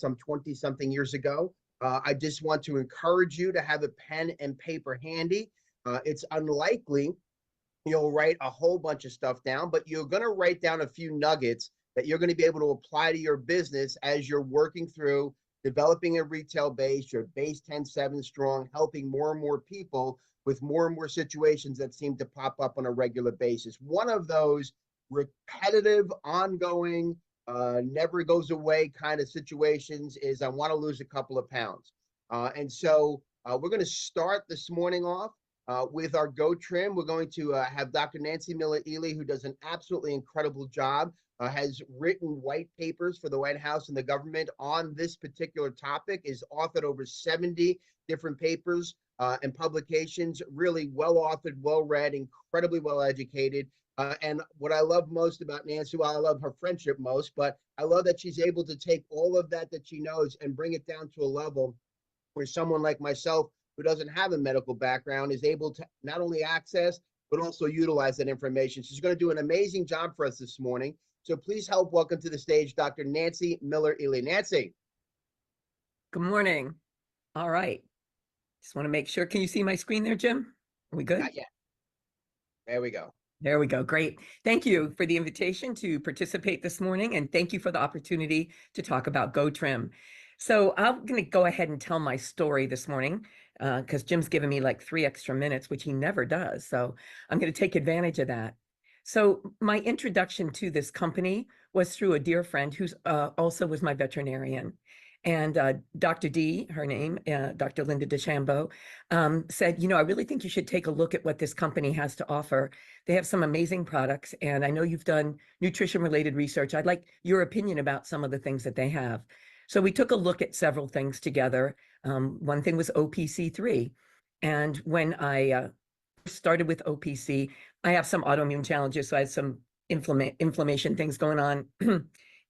some 20 something years ago. I just want to encourage you to have a pen and paper handy. It's unlikely you'll write a whole bunch of stuff down, but you're going to write down a few nuggets that you're going to be able to apply to your business as you're working through developing a retail base, your base 10-7 strong, helping more and more people with more and more situations that seem to pop up on a regular basis. One of those repetitive, ongoing, never goes away kind of situations is I want to lose a couple of pounds. And so we're going to start this morning off with our GoTrim. We're going to have Dr. Nancy Miller-Ely, who does an absolutely incredible job, has written white papers for the White House and the government on this particular topic, is authored over 70 different papers and publications, really well authored, well read, incredibly well educated. And what I love most about Nancy, well, I love her friendship most, but I love that she's able to take all of that she knows and bring it down to a level where someone like myself, who doesn't have a medical background, is able to not only access, but also utilize that information. She's going to do an amazing job for us this morning. So please help welcome to the stage, Dr. Nancy Miller-Ely. Nancy. Good morning. All right. Just want to make sure. Can you see my screen there, Jim? Are we good? Not yet. There we go. There we go. Great. Thank you for the invitation to participate this morning, and thank you for the opportunity to talk about GoTrim. So I'm going to go ahead and tell my story this morning because Jim's given me like 3 extra minutes, which he never does. So I'm going to take advantage of that. So my introduction to this company was through a dear friend who's also was my veterinarian. And Dr. D, her name, Dr. Linda DeChambeau, said, I really think you should take a look at what this company has to offer. They have some amazing products, and I know you've done nutrition-related research. I'd like your opinion about some of the things that they have. So we took a look at several things together. One thing was OPC3. And when I started with OPC, I have some autoimmune challenges, so I had some inflammation things going on.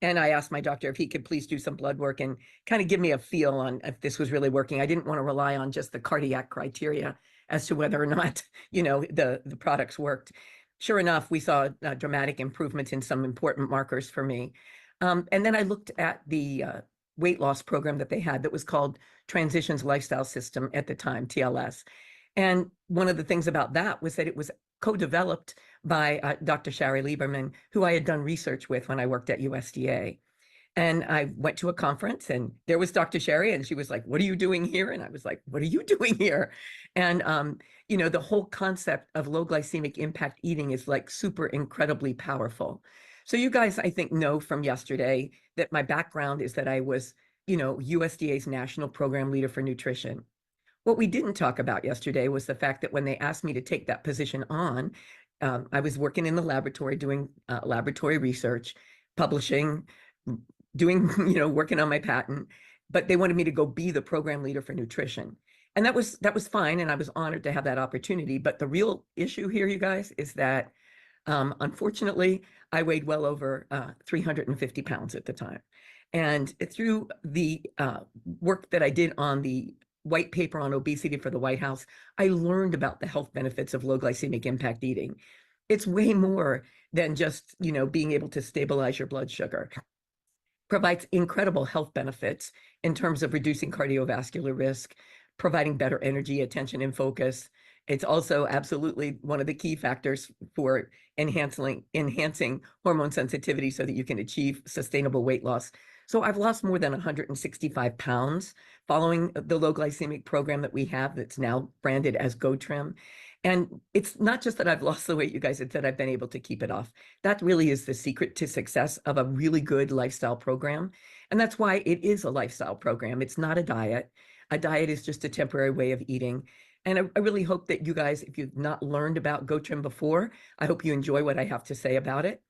And I asked my doctor if he could please do some blood work and kind of give me a feel on if this was really working. I didn't want to rely on just the cardiac criteria as to whether or not, the products worked. Sure enough, we saw dramatic improvements in some important markers for me. And then I looked at the weight loss program that they had that was called Transitions Lifestyle System at the time, TLS. And one of the things about that was that it was co-developed by Dr. Shari Lieberman, who I had done research with when I worked at USDA. And I went to a conference and there was Dr. Shari, and she was like, "What are you doing here?" And I was like, "What are you doing here?" And, the whole concept of low glycemic impact eating is like super incredibly powerful. So you guys, I think, know from yesterday that my background is that I was, USDA's national program leader for nutrition. What we didn't talk about yesterday was the fact that when they asked me to take that position on, I was working in the laboratory doing laboratory research, publishing, doing, working on my patent, but they wanted me to go be the program leader for nutrition. And that was fine. And I was honored to have that opportunity. But the real issue here, you guys, is that unfortunately, I weighed well over 350 pounds at the time. And through the work that I did on the white paper on obesity for the White House, I learned about the health benefits of low glycemic impact eating. It's way more than just, being able to stabilize your blood sugar. Provides incredible health benefits in terms of reducing cardiovascular risk, providing better energy, attention, and focus. It's also absolutely one of the key factors for enhancing hormone sensitivity so that you can achieve sustainable weight loss. So I've lost more than 165 pounds following the low glycemic program that we have that's now branded as GoTrim. And it's not just that I've lost the weight, you guys, it's that I've been able to keep it off. That really is the secret to success of a really good lifestyle program. And that's why it is a lifestyle program. It's not a diet. A diet is just a temporary way of eating. And I really hope that you guys, if you've not learned about GoTrim before, I hope you enjoy what I have to say about it.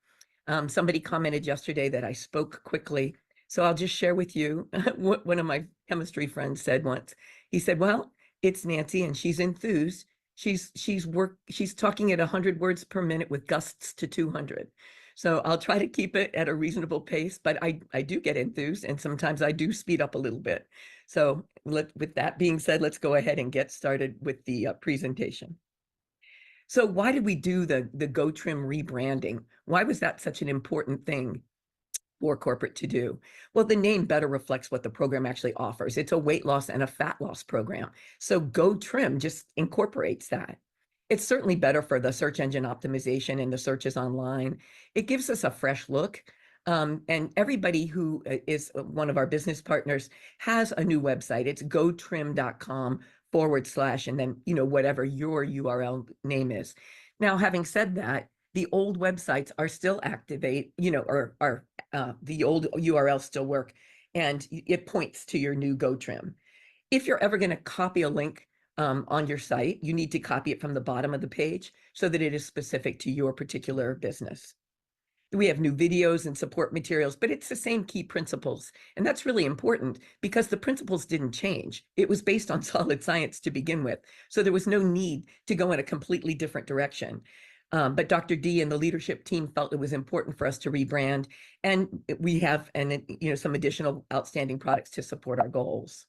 Somebody commented yesterday that I spoke quickly. So I'll just share with you what one of my chemistry friends said once. He said, "Well, it's Nancy and she's enthused. She's talking at 100 words per minute with gusts to 200. So I'll try to keep it at a reasonable pace, but I do get enthused and sometimes I do speed up a little bit. So with that being said, let's go ahead and get started with the presentation. So why did we do the GoTrim rebranding? Why was that such an important thing? for corporate to do. Well, the name better reflects what the program actually offers. It's a weight loss and a fat loss program. So GoTrim just incorporates that. It's certainly better for the search engine optimization and the searches online. It gives us a fresh look. And everybody who is one of our business partners has a new website. It's gotrim.com/, and then, whatever your URL name is. Now, having said that, the old websites are still activate, or are the old URLs still work, and it points to your new GoTrim. If you're ever going to copy a link on your site, you need to copy it from the bottom of the page so that it is specific to your particular business. We have new videos and support materials, but it's the same key principles. And that's really important because the principles didn't change. It was based on solid science to begin with. So there was no need to go in a completely different direction. But Dr. D and the leadership team felt it was important for us to rebrand. And we have some additional outstanding products to support our goals.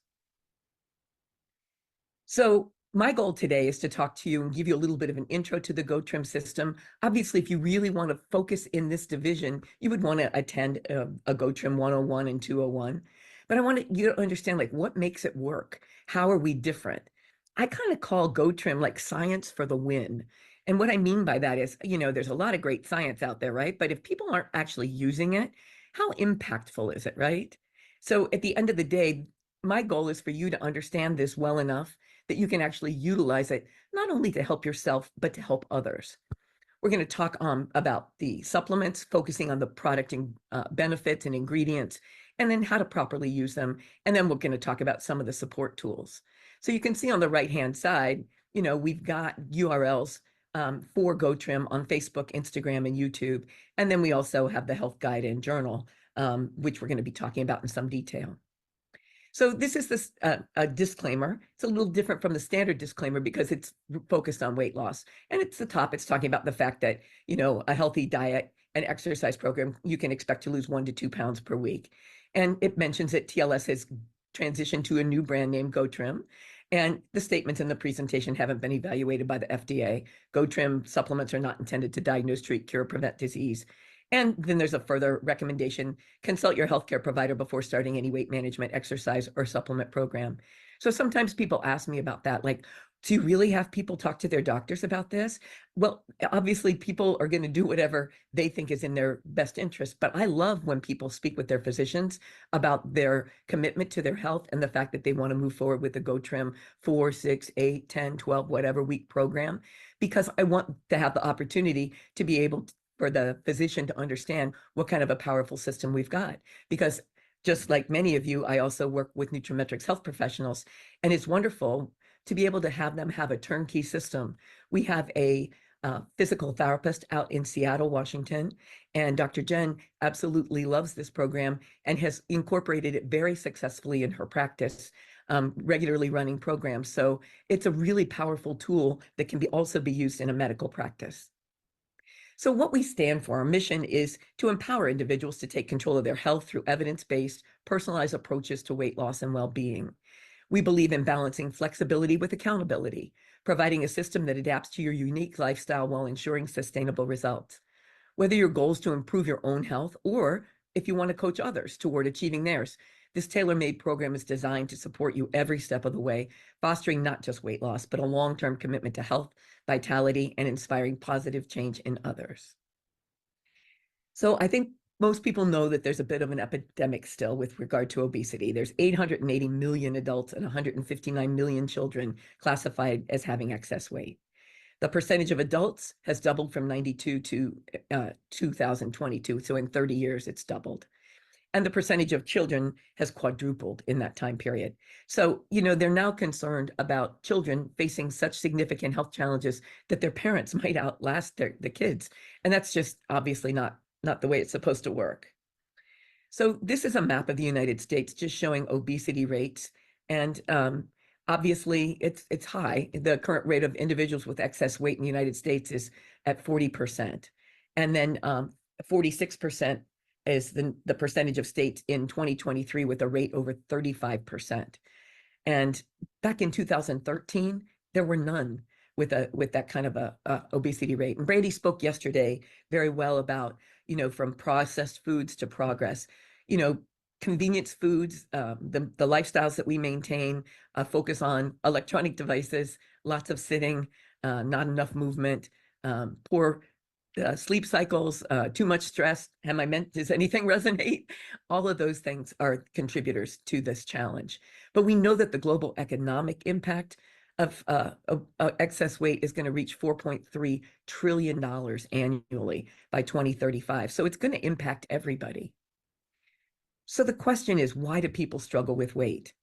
So my goal today is to talk to you and give you a little bit of an intro to the GoTrim system. Obviously, if you really want to focus in this division, you would want to attend a GoTrim 101 and 201. But I want you to understand, what makes it work? How are we different? I kind of call GoTrim like science for the win. And what I mean by that is, there's a lot of great science out there, right? But if people aren't actually using it, how impactful is it, right? So at the end of the day, my goal is for you to understand this well enough that you can actually utilize it, not only to help yourself, but to help others. We're going to talk about the supplements, focusing on the product and benefits and ingredients, and then how to properly use them. And then we're going to talk about some of the support tools. So you can see on the right-hand side, we've got URLs for GoTrim on Facebook, Instagram, and YouTube. And then we also have the health guide and journal, which we're going to be talking about in some detail. So this is a disclaimer. It's a little different from the standard disclaimer because it's focused on weight loss. And it's the top. It's talking about the fact that, a healthy diet and exercise program, you can expect to lose 1 to 2 pounds per week. And it mentions that TLS has transitioned to a new brand name, GoTrim. And the statements in the presentation haven't been evaluated by the FDA. GoTrim supplements are not intended to diagnose, treat, cure, prevent disease. And then there's a further recommendation: consult your healthcare provider before starting any weight management, exercise, or supplement program. So sometimes people ask me about that, do you really have people talk to their doctors about this? Well, obviously people are going to do whatever they think is in their best interest, but I love when people speak with their physicians about their commitment to their health and the fact that they want to move forward with the GoTrim 4, 6, 8, 10, 12, whatever week program, because I want to have the opportunity to be able for the physician to understand what kind of a powerful system we've got. Because just like many of you, I also work with Nutrimetrics health professionals, and it's wonderful to be able to have them have a turnkey system. We have a physical therapist out in Seattle, Washington, and Dr. Jen absolutely loves this program and has incorporated it very successfully in her practice, regularly running programs. So it's a really powerful tool that can also be used in a medical practice. So what we stand for, our mission is to empower individuals to take control of their health through evidence-based, personalized approaches to weight loss and well-being. We believe in balancing flexibility with accountability, providing a system that adapts to your unique lifestyle while ensuring sustainable results. Whether your goal is to improve your own health or if you want to coach others toward achieving theirs, this tailor-made program is designed to support you every step of the way, fostering not just weight loss, but a long-term commitment to health, vitality, and inspiring positive change in others. So I think most people know that there's a bit of an epidemic still with regard to obesity. There's 880 million adults and 159 million children classified as having excess weight. The percentage of adults has doubled from 92 to 2022. So in 30 years, it's doubled. And the percentage of children has quadrupled in that time period. So, they're now concerned about children facing such significant health challenges that their parents might outlast the kids. And that's just obviously not the way it's supposed to work. So this is a map of the United States just showing obesity rates. And obviously, it's high. The current rate of individuals with excess weight in the United States is at 40%. And then 46% is the percentage of states in 2023 with a rate over 35%. And back in 2013, there were none with that kind of a obesity rate. And Brady spoke yesterday very well about, from processed foods to progress. You know, convenience foods, the lifestyles that we maintain focus on electronic devices, lots of sitting, not enough movement, poor sleep cycles, too much stress. Does anything resonate? All of those things are contributors to this challenge. But we know that the global economic impact of excess weight is going to reach $4.3 trillion annually by 2035. So it's going to impact everybody. So the question is, why do people struggle with weight?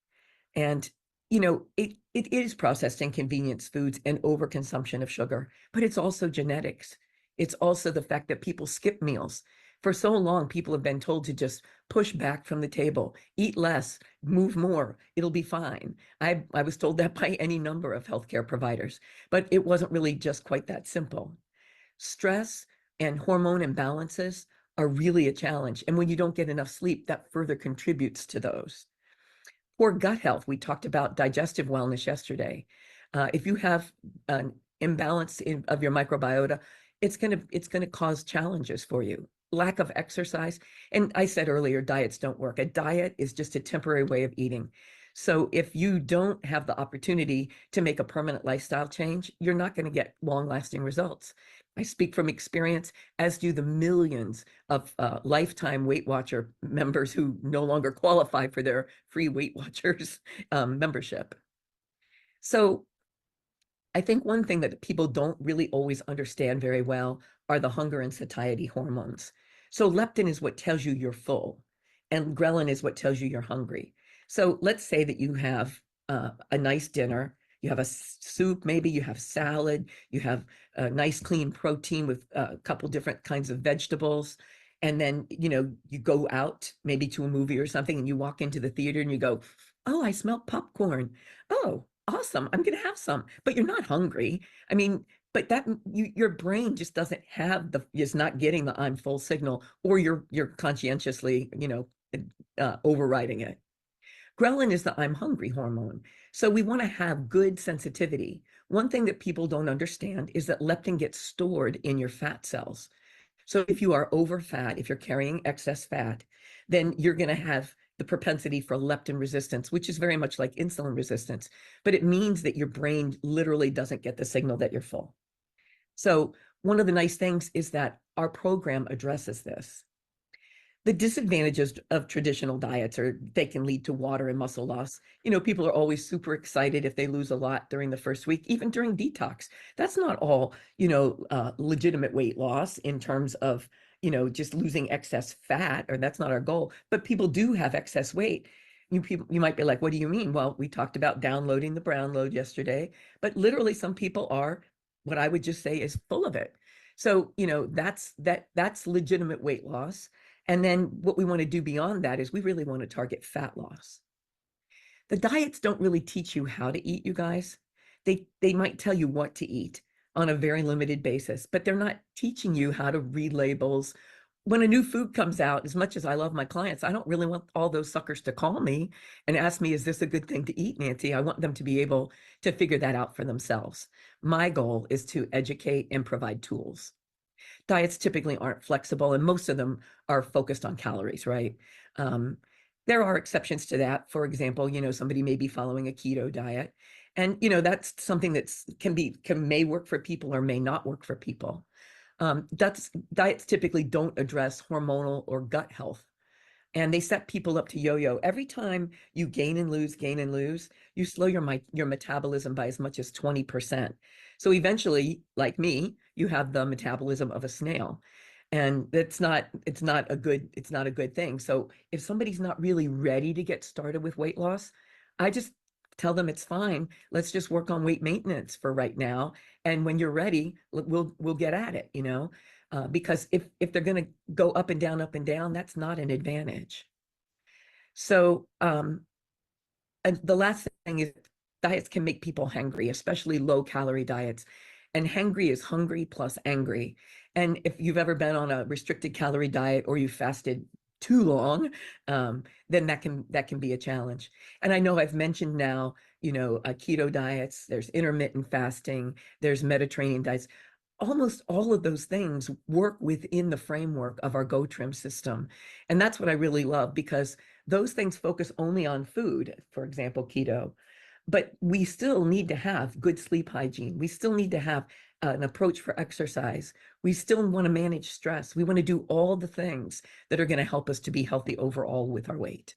And it is processed in convenience foods and overconsumption of sugar, but it's also genetics. It's also the fact that people skip meals. For so long, people have been told to just push back from the table, eat less, move more, it'll be fine. I was told that by any number of healthcare providers, but it wasn't really just quite that simple. Stress and hormone imbalances are really a challenge. And when you don't get enough sleep, that further contributes to those. Poor gut health. We talked about digestive wellness yesterday. If you have an imbalance of your microbiota, it's gonna cause challenges for you. Lack of exercise. And I said earlier, diets don't work. A diet is just a temporary way of eating. So if you don't have the opportunity to make a permanent lifestyle change, you're not going to get long-lasting results. I speak from experience, as do the millions of lifetime Weight Watcher members who no longer qualify for their free Weight Watchers membership. So I think one thing that people don't really always understand very well are the hunger and satiety hormones. So leptin is what tells you you're full, and ghrelin is what tells you you're hungry. So let's say that you have a nice dinner, you have a soup, maybe you have salad, you have a nice clean protein with a couple different kinds of vegetables, and then you go out maybe to a movie or something, and you walk into the theater and you go, "Oh, I smell popcorn. Oh, awesome, I'm gonna have some," but you're not hungry. I mean, but your brain just doesn't have is not getting the "I'm full" signal, or you're conscientiously, overriding it. Ghrelin is the "I'm hungry" hormone. So we want to have good sensitivity. One thing that people don't understand is that leptin gets stored in your fat cells. So if you are over fat, if you're carrying excess fat, then you're going to have the propensity for leptin resistance, which is very much like insulin resistance. But it means that your brain literally doesn't get the signal that you're full. So one of the nice things is that our program addresses this. The disadvantages of traditional diets are they can lead to water and muscle loss. People are always super excited if they lose a lot during the first week, even during detox. That's not all, legitimate weight loss in terms of, just losing excess fat, or that's not our goal. But people do have excess weight. You might be like, what do you mean? Well, we talked about downloading the brown load yesterday, but literally some people are, what I would just say is full of it. So, that's legitimate weight loss. And then what we want to do beyond that is we really want to target fat loss. The diets don't really teach you how to eat, you guys. They might tell you what to eat on a very limited basis, but they're not teaching you how to read labels. When a new food comes out, as much as I love my clients, I don't really want all those suckers to call me and ask me, is this a good thing to eat, Nancy? I want them to be able to figure that out for themselves. My goal is to educate and provide tools. Diets typically aren't flexible, and most of them are focused on calories, right? There are exceptions to that. For example, somebody may be following a keto diet, and that's something may work for people or may not work for people. Diets typically don't address hormonal or gut health, and they set people up to yo-yo. Every time you gain and lose, you slow your metabolism by as much as 20%. So eventually, like me, you have the metabolism of a snail. And it's not a good thing. So if somebody's not really ready to get started with weight loss, I just tell them it's fine. Let's just work on weight maintenance for right now. And when you're ready, we'll get at it, because if they're going to go up and down, that's not an advantage. So, and the last thing is diets can make people hangry, especially low calorie diets. And hangry is hungry plus angry. And if you've ever been on a restricted calorie diet or you fasted too long, then that can be a challenge. And I know I've mentioned now, keto diets, there's intermittent fasting, there's Mediterranean diets. almost all of those things work within the framework of our GoTrim system. And that's what I really love, because those things focus only on food, for example, keto. But we still need to have good sleep hygiene. We still need to have an approach for exercise. We still want to manage stress. We want to do all the things that are going to help us to be healthy overall with our weight.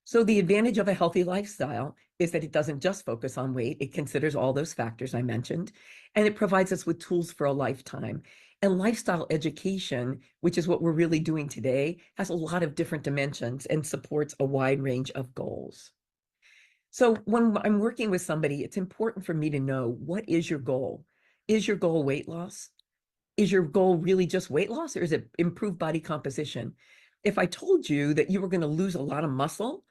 So the advantage of a healthy lifestyle is that it doesn't just focus on weight. It considers all those factors I mentioned, and it provides us with tools for a lifetime. And lifestyle education, which is what we're really doing today, has a lot of different dimensions and supports a wide range of goals. So when I'm working with somebody, it's important for me to know, what is your goal? Is your goal weight loss? Is your goal really just weight loss, or is it improved body composition? If I told you that you were going to lose a lot of muscle,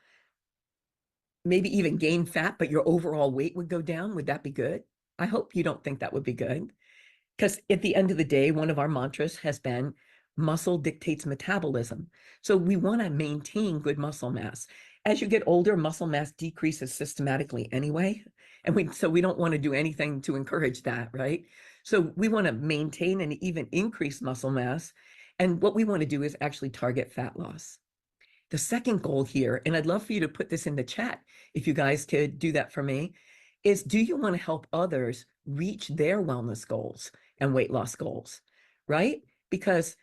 maybe even gain fat, but your overall weight would go down, would that be good? I hope you don't think that would be good. Because at the end of the day, one of our mantras has been muscle dictates metabolism. So we want to maintain good muscle mass. As you get older, muscle mass decreases systematically anyway. And so we don't want to do anything to encourage that, right? So we want to maintain and even increase muscle mass. And what we want to do is actually target fat loss. The second goal here, and I'd love for you to put this in the chat if you guys could do that for me, is, do you want to help others reach their wellness goals and weight loss goals, right? Because,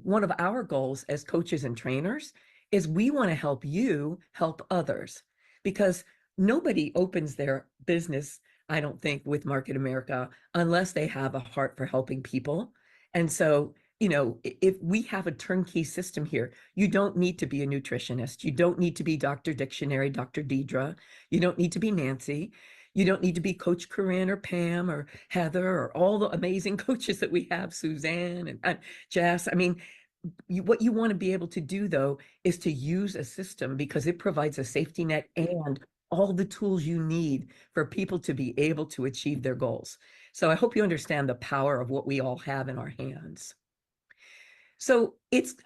one of our goals as coaches and trainers is we want to help you help others, because nobody opens their business, I don't think, with Market America unless they have a heart for helping people. And so, if we have a turnkey system here, you don't need to be a nutritionist. You don't need to be Dr. Dictionary, Dr. Deidre. You don't need to be Nancy. You don't need to be Coach Corinne or Pam or Heather or all the amazing coaches that we have, Suzanne and Jess. I mean, what you want to be able to do, though, is to use a system, because it provides a safety net and all the tools you need for people to be able to achieve their goals. So I hope you understand the power of what we all have in our hands. So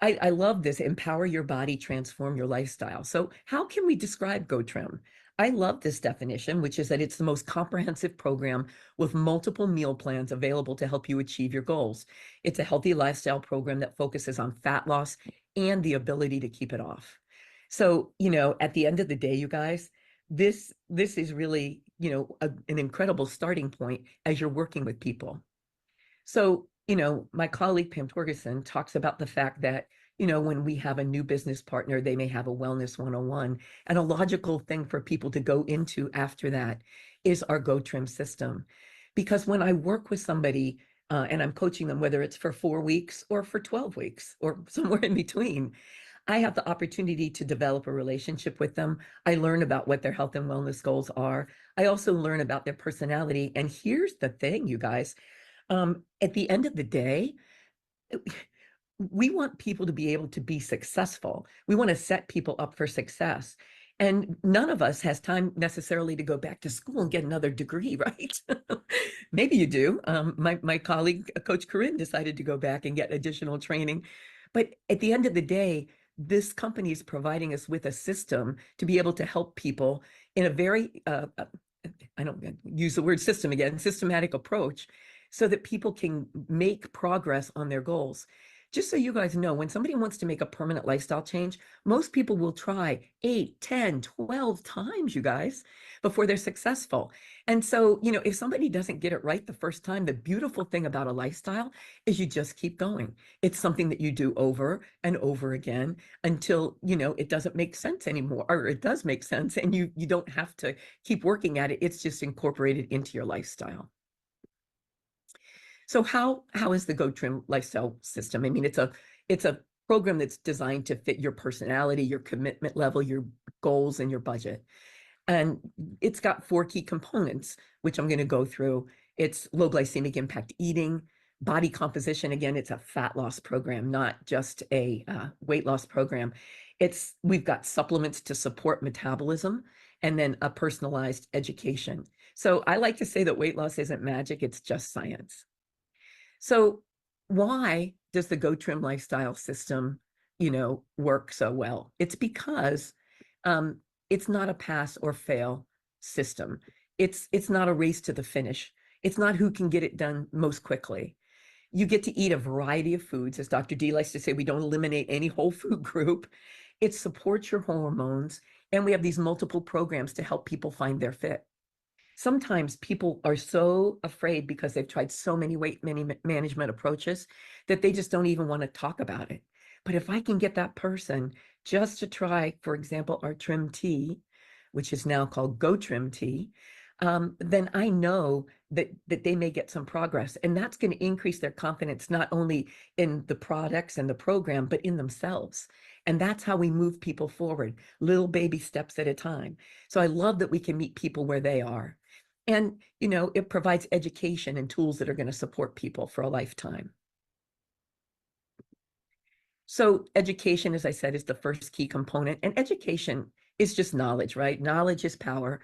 I love this: empower your body, transform your lifestyle. So how can we describe GoTrim? I love this definition, which is that it's the most comprehensive program with multiple meal plans available to help you achieve your goals. It's a healthy lifestyle program that focuses on fat loss and the ability to keep it off. So, at the end of the day, you guys, this is really, an incredible starting point as you're working with people. So, my colleague Pam Torgerson talks about the fact that, when we have a new business partner, they may have a wellness 101. And a logical thing for people to go into after that is our GoTrim system. Because when I work with somebody and I'm coaching them, whether it's for 4 weeks or for 12 weeks or somewhere in between, I have the opportunity to develop a relationship with them. I learn about what their health and wellness goals are. I also learn about their personality. And here's the thing, you guys. At the end of the day, we want people to be able to be successful. We want to set people up for success. And none of us has time necessarily to go back to school and get another degree, right? Maybe you do. My colleague, Coach Corinne, decided to go back and get additional training. But at the end of the day, this company is providing us with a system to be able to help people in a very, I don't use the word system again, systematic approach, so that people can make progress on their goals. Just so you guys know, when somebody wants to make a permanent lifestyle change, most people will try 8, 10, 12 times, you guys, before they're successful. And so, if somebody doesn't get it right the first time, the beautiful thing about a lifestyle is you just keep going. It's something that you do over and over again until, it doesn't make sense anymore, or it does make sense, and you don't have to keep working at it. It's just incorporated into your lifestyle. So how is the GoTrim lifestyle system? I mean, it's a program that's designed to fit your personality, your commitment level, your goals, and your budget. And it's got 4 key components, which I'm going to go through. It's low glycemic impact eating, body composition. Again, it's a fat loss program, not just a weight loss program. We've got supplements to support metabolism, and then a personalized education. So I like to say that weight loss isn't magic, it's just science. So why does the GoTrim lifestyle system, work so well? It's because it's not a pass or fail system. It's not a race to the finish. It's not who can get it done most quickly. You get to eat a variety of foods. As Dr. D likes to say, we don't eliminate any whole food group. It supports your hormones. And we have these multiple programs to help people find their fit. Sometimes people are so afraid because they've tried so many weight management approaches that they just don't even want to talk about it. But if I can get that person just to try, for example, our Trim tea, which is now called GoTrim tea, then I know that they may get some progress, and that's going to increase their confidence not only in the products and the program, but in themselves. And that's how we move people forward, little baby steps at a time. So I love that we can meet people where they are. And, it provides education and tools that are going to support people for a lifetime. So education, as I said, is the first key component. And education is just knowledge, right? Knowledge is power.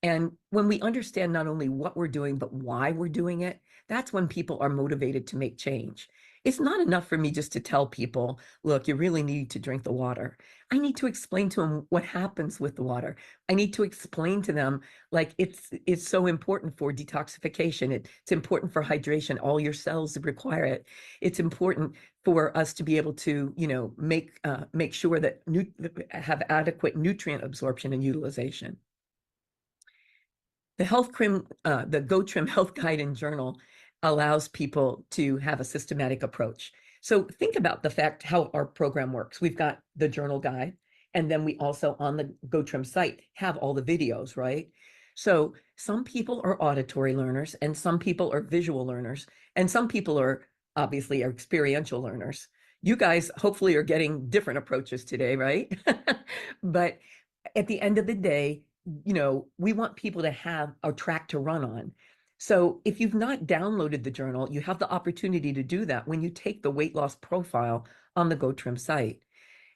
And when we understand not only what we're doing, but why we're doing it, that's when people are motivated to make change. It's not enough for me just to tell people, look, you really need to drink the water. I need to explain to them what happens with the water. I need to explain to them, like, it's so important for detoxification. It's important for hydration. All your cells require it. It's important for us to be able to, make sure that have adequate nutrient absorption and utilization. The the GoTrim Health Guide and Journal allows people to have a systematic approach. So think about the fact how our program works. We've got the journal guide, and then we also on the GoTrim site have all the videos, right? So some people are auditory learners, and some people are visual learners, and some people are obviously are experiential learners. You guys hopefully are getting different approaches today, right? But at the end of the day, we want people to have a track to run on. So if you've not downloaded the journal, you have the opportunity to do that when you take the weight loss profile on the GoTrim site.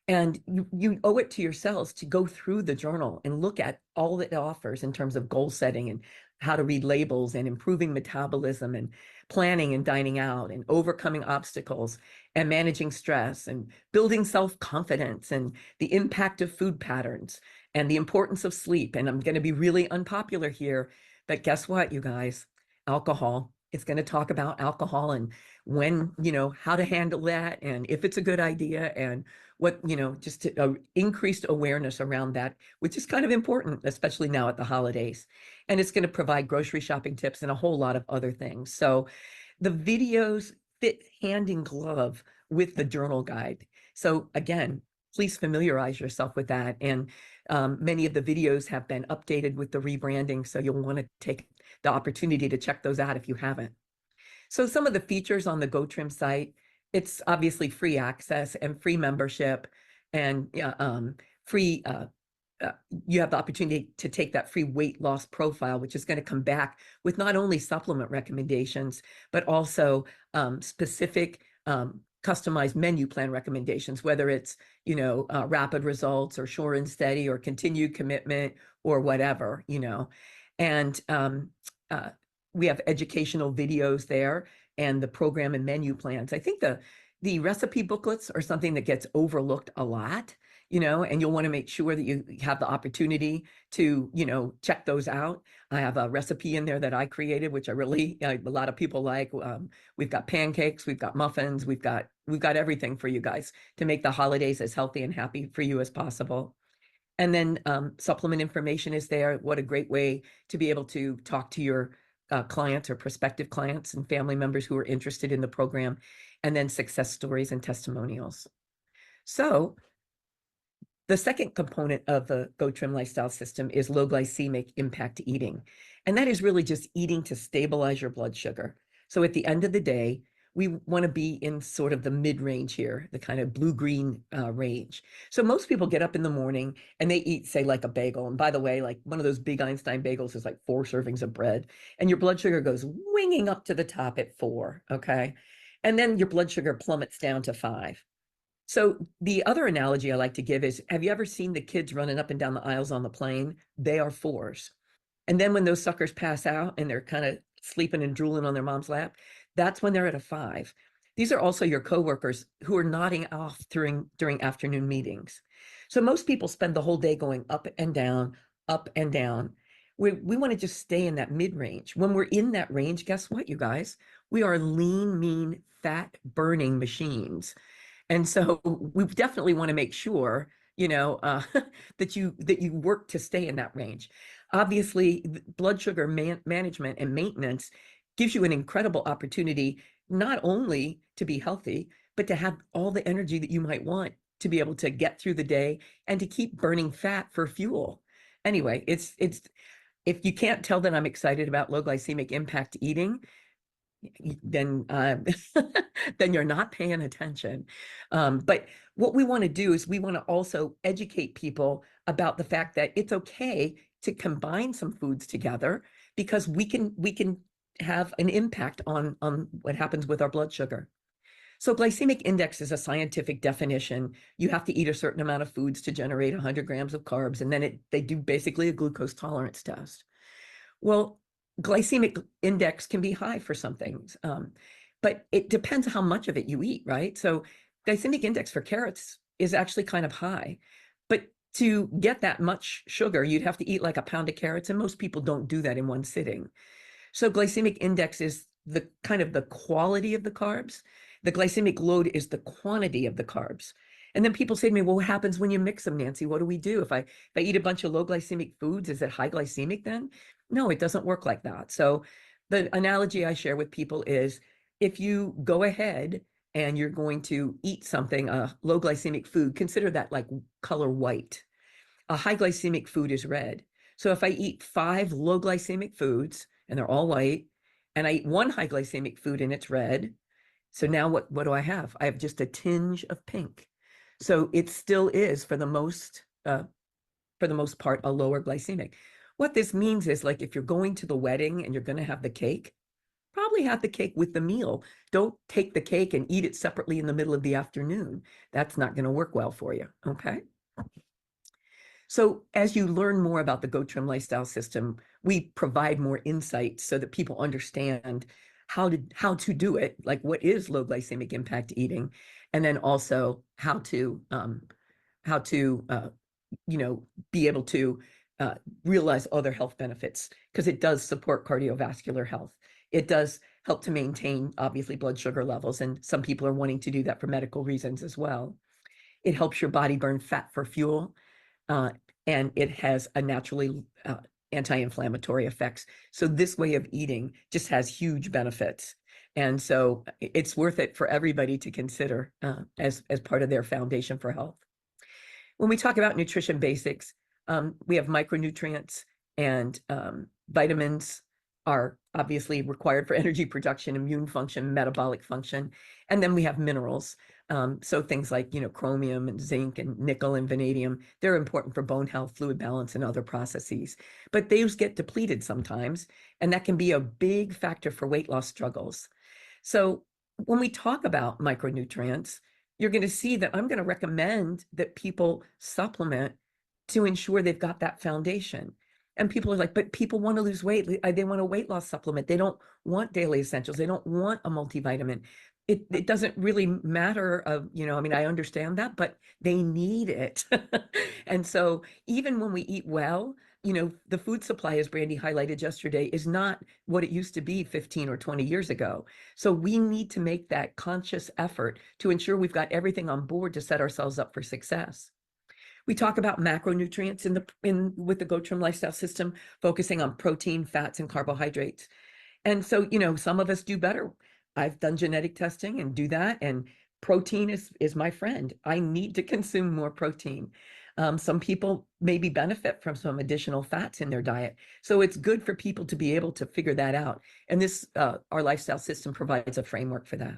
And you owe it to yourselves to go through the journal and look at all that it offers in terms of goal setting and how to read labels and improving metabolism and planning and dining out and overcoming obstacles and managing stress and building self-confidence and the impact of food patterns and the importance of sleep. And I'm going to be really unpopular here, but guess what, you guys? Alcohol. It's going to talk about alcohol and when, how to handle that and if it's a good idea and what, just increased awareness around that, which is kind of important, especially now at the holidays. And it's going to provide grocery shopping tips and a whole lot of other things. So the videos fit hand in glove with the journal guide. So again, please familiarize yourself with that. And many of the videos have been updated with the rebranding. So you'll want to take the opportunity to check those out if you haven't. So some of the features on the GoTrim site, it's obviously free access and free membership and free, you have the opportunity to take that free weight loss profile, which is going to come back with not only supplement recommendations, but also specific customized menu plan recommendations, whether it's, rapid results or sure and steady or continued commitment or whatever, and we have educational videos there and the program and menu plans. I think the recipe booklets are something that gets overlooked a lot, and you'll want to make sure that you have the opportunity to, check those out. I have a recipe in there that I created, which I really, a lot of people like. We've got pancakes, we've got muffins, we've got everything for you guys to make the holidays as healthy and happy for you as possible. And then supplement information is there. What a great way to be able to talk to your clients or prospective clients and family members who are interested in the program, and then success stories and testimonials. So the second component of the GoTrim lifestyle system is low glycemic impact eating. And that is really just eating to stabilize your blood sugar. So at the end of the day, we want to be in sort of the mid-range here, the kind of blue-green range. So most people get up in the morning and they eat, say, like a bagel. And by the way, like one of those big Einstein bagels is like 4 servings of bread. And your blood sugar goes winging up to the top at 4, okay? And then your blood sugar plummets down to 5. So the other analogy I like to give is, have you ever seen the kids running up and down the aisles on the plane? They are 4s. And then when those suckers pass out and they're kind of sleeping and drooling on their mom's lap, that's when they're at a 5. These are also your coworkers who are nodding off during afternoon meetings. So most people spend the whole day going up and down, We want to just stay in that mid-range. When we're in that range, guess what, you guys? We are lean, mean, fat burning machines. And so we definitely want to make sure, that you work to stay in that range. Obviously, blood sugar management and maintenance gives you an incredible opportunity not only to be healthy, but to have all the energy that you might want to be able to get through the day and to keep burning fat for fuel. Anyway, it's if you can't tell that I'm excited about low glycemic impact eating, then then you're not paying attention. But what we want to do is we want to also educate people about the fact that it's okay to combine some foods together, because we can have an impact on what happens with our blood sugar. So glycemic index is a scientific definition. You have to eat a certain amount of foods to generate 100 grams of carbs, and then they do basically a glucose tolerance test. Well, glycemic index can be high for some things, but it depends how much of it you eat, right? So glycemic index for carrots is actually kind of high, but to get that much sugar, you'd have to eat like a pound of carrots, and most people don't do that in one sitting. So glycemic index is the kind of the quality of the carbs. The glycemic load is the quantity of the carbs. And then people say to me, well, what happens when you mix them, Nancy? What do we do? If I eat a bunch of low glycemic foods, is it high glycemic then? No, it doesn't work like that. So the analogy I share with people is, if you go ahead and you're going to eat something, a low glycemic food, consider that like color white. A high glycemic food is red. So if I eat 5 low glycemic foods and they're all white, and I eat one high glycemic food and it's red, so now what do I have? I have just a tinge of pink. So it still is, for the most part, a lower glycemic. What this means is, like, if you're going to the wedding and you're going to have the cake, probably have the cake with the meal. Don't take the cake and eat it separately in the middle of the afternoon. That's not going to work well for you. Okay. So as you learn more about the GoTrim lifestyle system, we provide more insights so that people understand how to do it, like what is low glycemic impact eating, and then also how to be able to realize other health benefits, because it does support cardiovascular health. It does help to maintain, obviously, blood sugar levels, and some people are wanting to do that for medical reasons as well. It helps your body burn fat for fuel, and it has a naturally anti-inflammatory effects. So this way of eating just has huge benefits. And so it's worth it for everybody to consider as part of their foundation for health. When we talk about nutrition basics, we have micronutrients, and vitamins are obviously required for energy production, immune function, metabolic function. And then we have minerals. So things like, chromium and zinc and nickel and vanadium, they're important for bone health, fluid balance, and other processes. But those get depleted sometimes, and that can be a big factor for weight loss struggles. So when we talk about micronutrients, you're going to see that I'm going to recommend that people supplement to ensure they've got that foundation. And people are like, but people want to lose weight. They want a weight loss supplement. They don't want daily essentials. They don't want a multivitamin. It doesn't really matter I understand that, but they need it. And so even when we eat well, the food supply, as Brandy highlighted yesterday, is not what it used to be 15 or 20 years ago. So we need to make that conscious effort to ensure we've got everything on board to set ourselves up for success. We talk about macronutrients with the GoTrim lifestyle system, focusing on protein, fats, and carbohydrates. And so, some of us do better. I've done genetic testing and do that, and protein is my friend. I need to consume more protein. Some people maybe benefit from some additional fats in their diet. So it's good for people to be able to figure that out. And our lifestyle system provides a framework for that.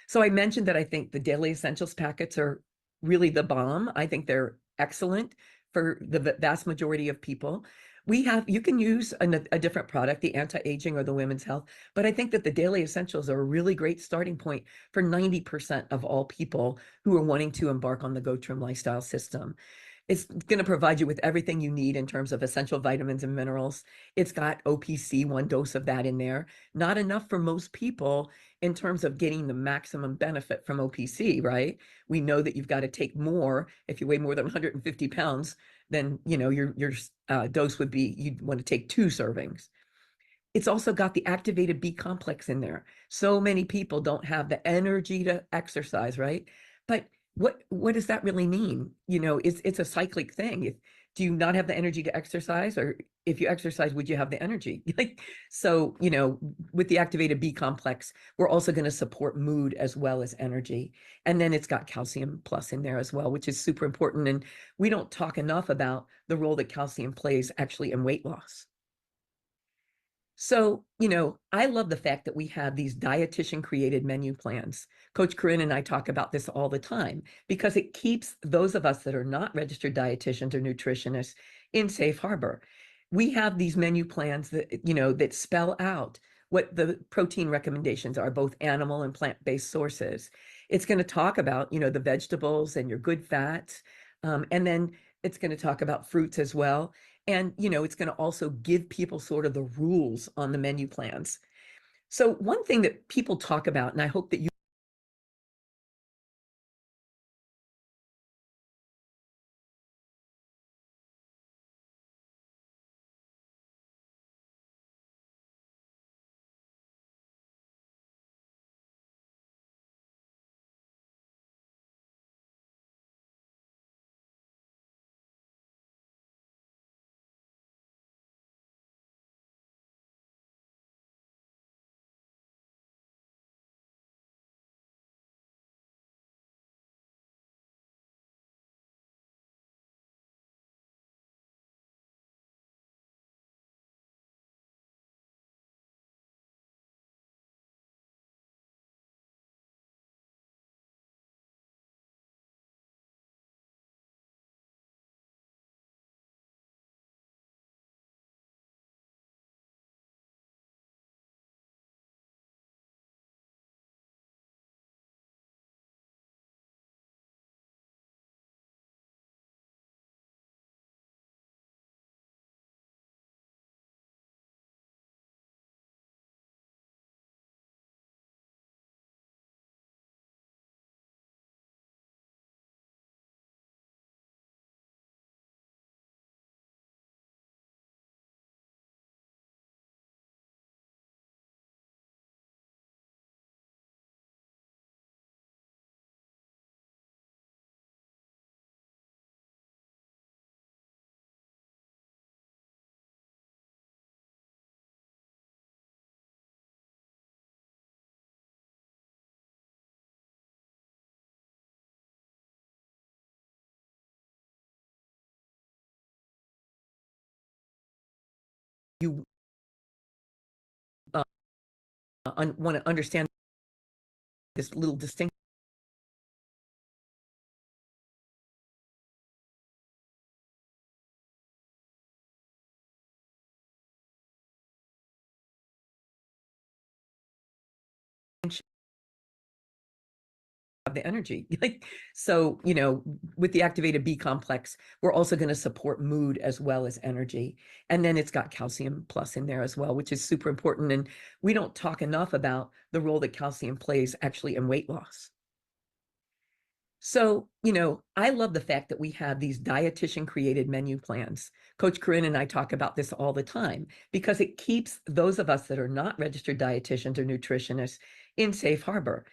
So I mentioned that I think the daily essentials packets are really the bomb. I think they're excellent for the vast majority of people. You can use a different product, the anti-aging or the women's health, but I think that the daily essentials are a really great starting point for 90% of all people who are wanting to embark on the GoTrim lifestyle system. It's going to provide you with everything you need in terms of essential vitamins and minerals. It's got OPC, 1 dose of that in there. Not enough for most people in terms of getting the maximum benefit from OPC, right? We know that you've got to take more if you weigh more than 150 pounds then your dose would be, you'd want to take 2 servings. It's also got the activated B complex in there. So many people don't have the energy to exercise, right? But what does that really mean? It's a cyclic thing. Do you not have the energy to exercise, or if you exercise, would you have the energy? So, with the activated B complex, we're also going to support mood as well as energy. And then it's got calcium plus in there as well, which is super important. And we don't talk enough about the role that calcium plays actually in weight loss. So, I love the fact that we have these dietitian created menu plans. Coach Corinne and I talk about this all the time because it keeps those of us that are not registered dietitians or nutritionists in safe harbor. We have these menu plans that spell out what the protein recommendations are, both animal and plant-based sources. It's going to talk about, the vegetables and your good fats. And then it's going to talk about fruits as well. And, it's going to also give people sort of the rules on the menu plans. So one thing that people talk about, and I hope that you uh, want to understand this little distinction of the energy. So, with the activated B complex, we're also going to support mood as well as energy. And then it's got calcium plus in there as well, which is super important. And we don't talk enough about the role that calcium plays actually in weight loss. So, I love the fact that we have these dietitian created menu plans. Coach Corinne and I talk about this all the time because it keeps those of us that are not registered dietitians or nutritionists in safe harbor.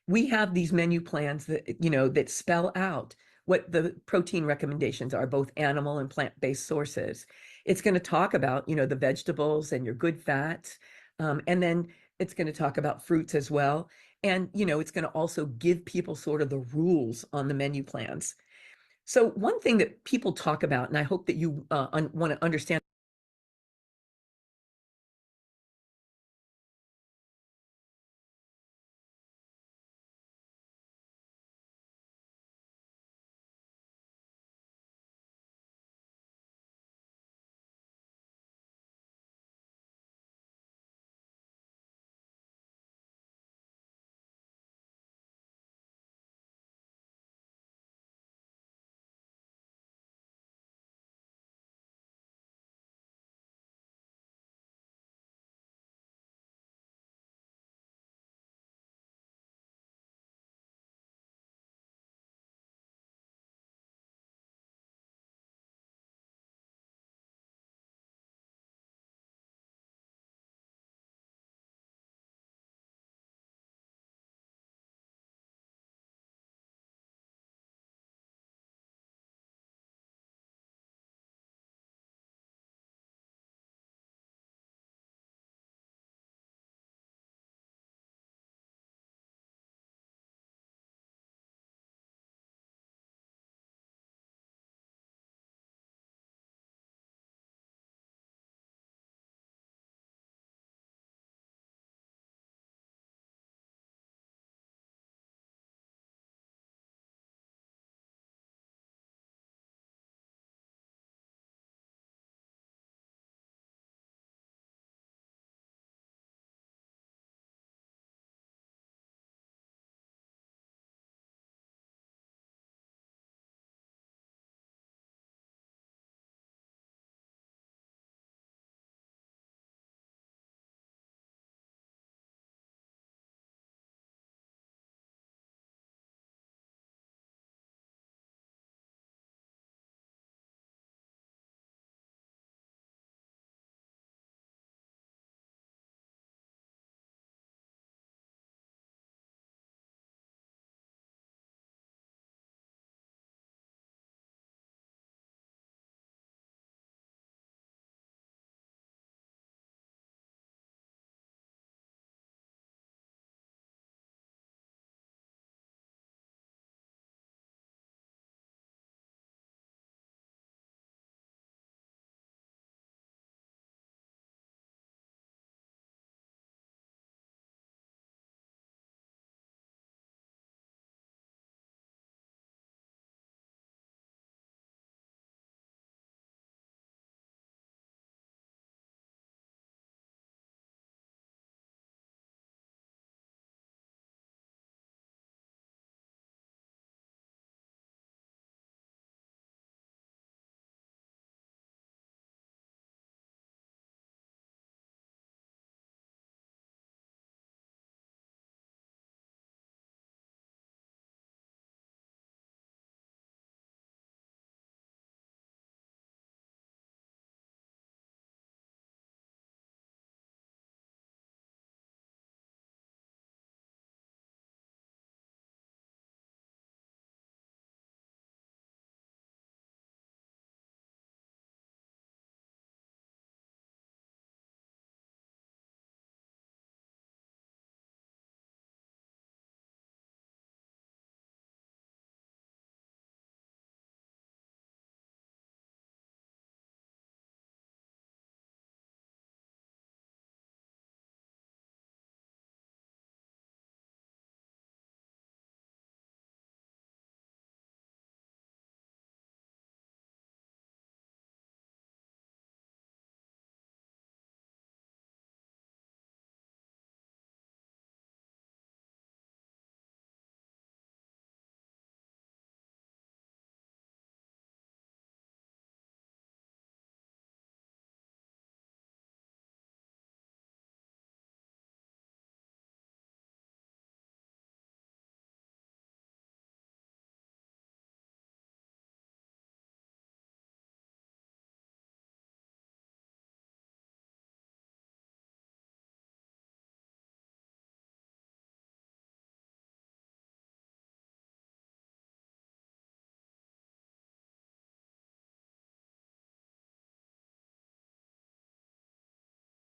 We have these menu plans that spell out what the protein recommendations are, both animal and plant-based sources. It's going to talk about, the vegetables and your good fats. And then it's going to talk about fruits as well. And, it's going to also give people sort of the rules on the menu plans. So one thing that people talk about, and I hope that you want to understand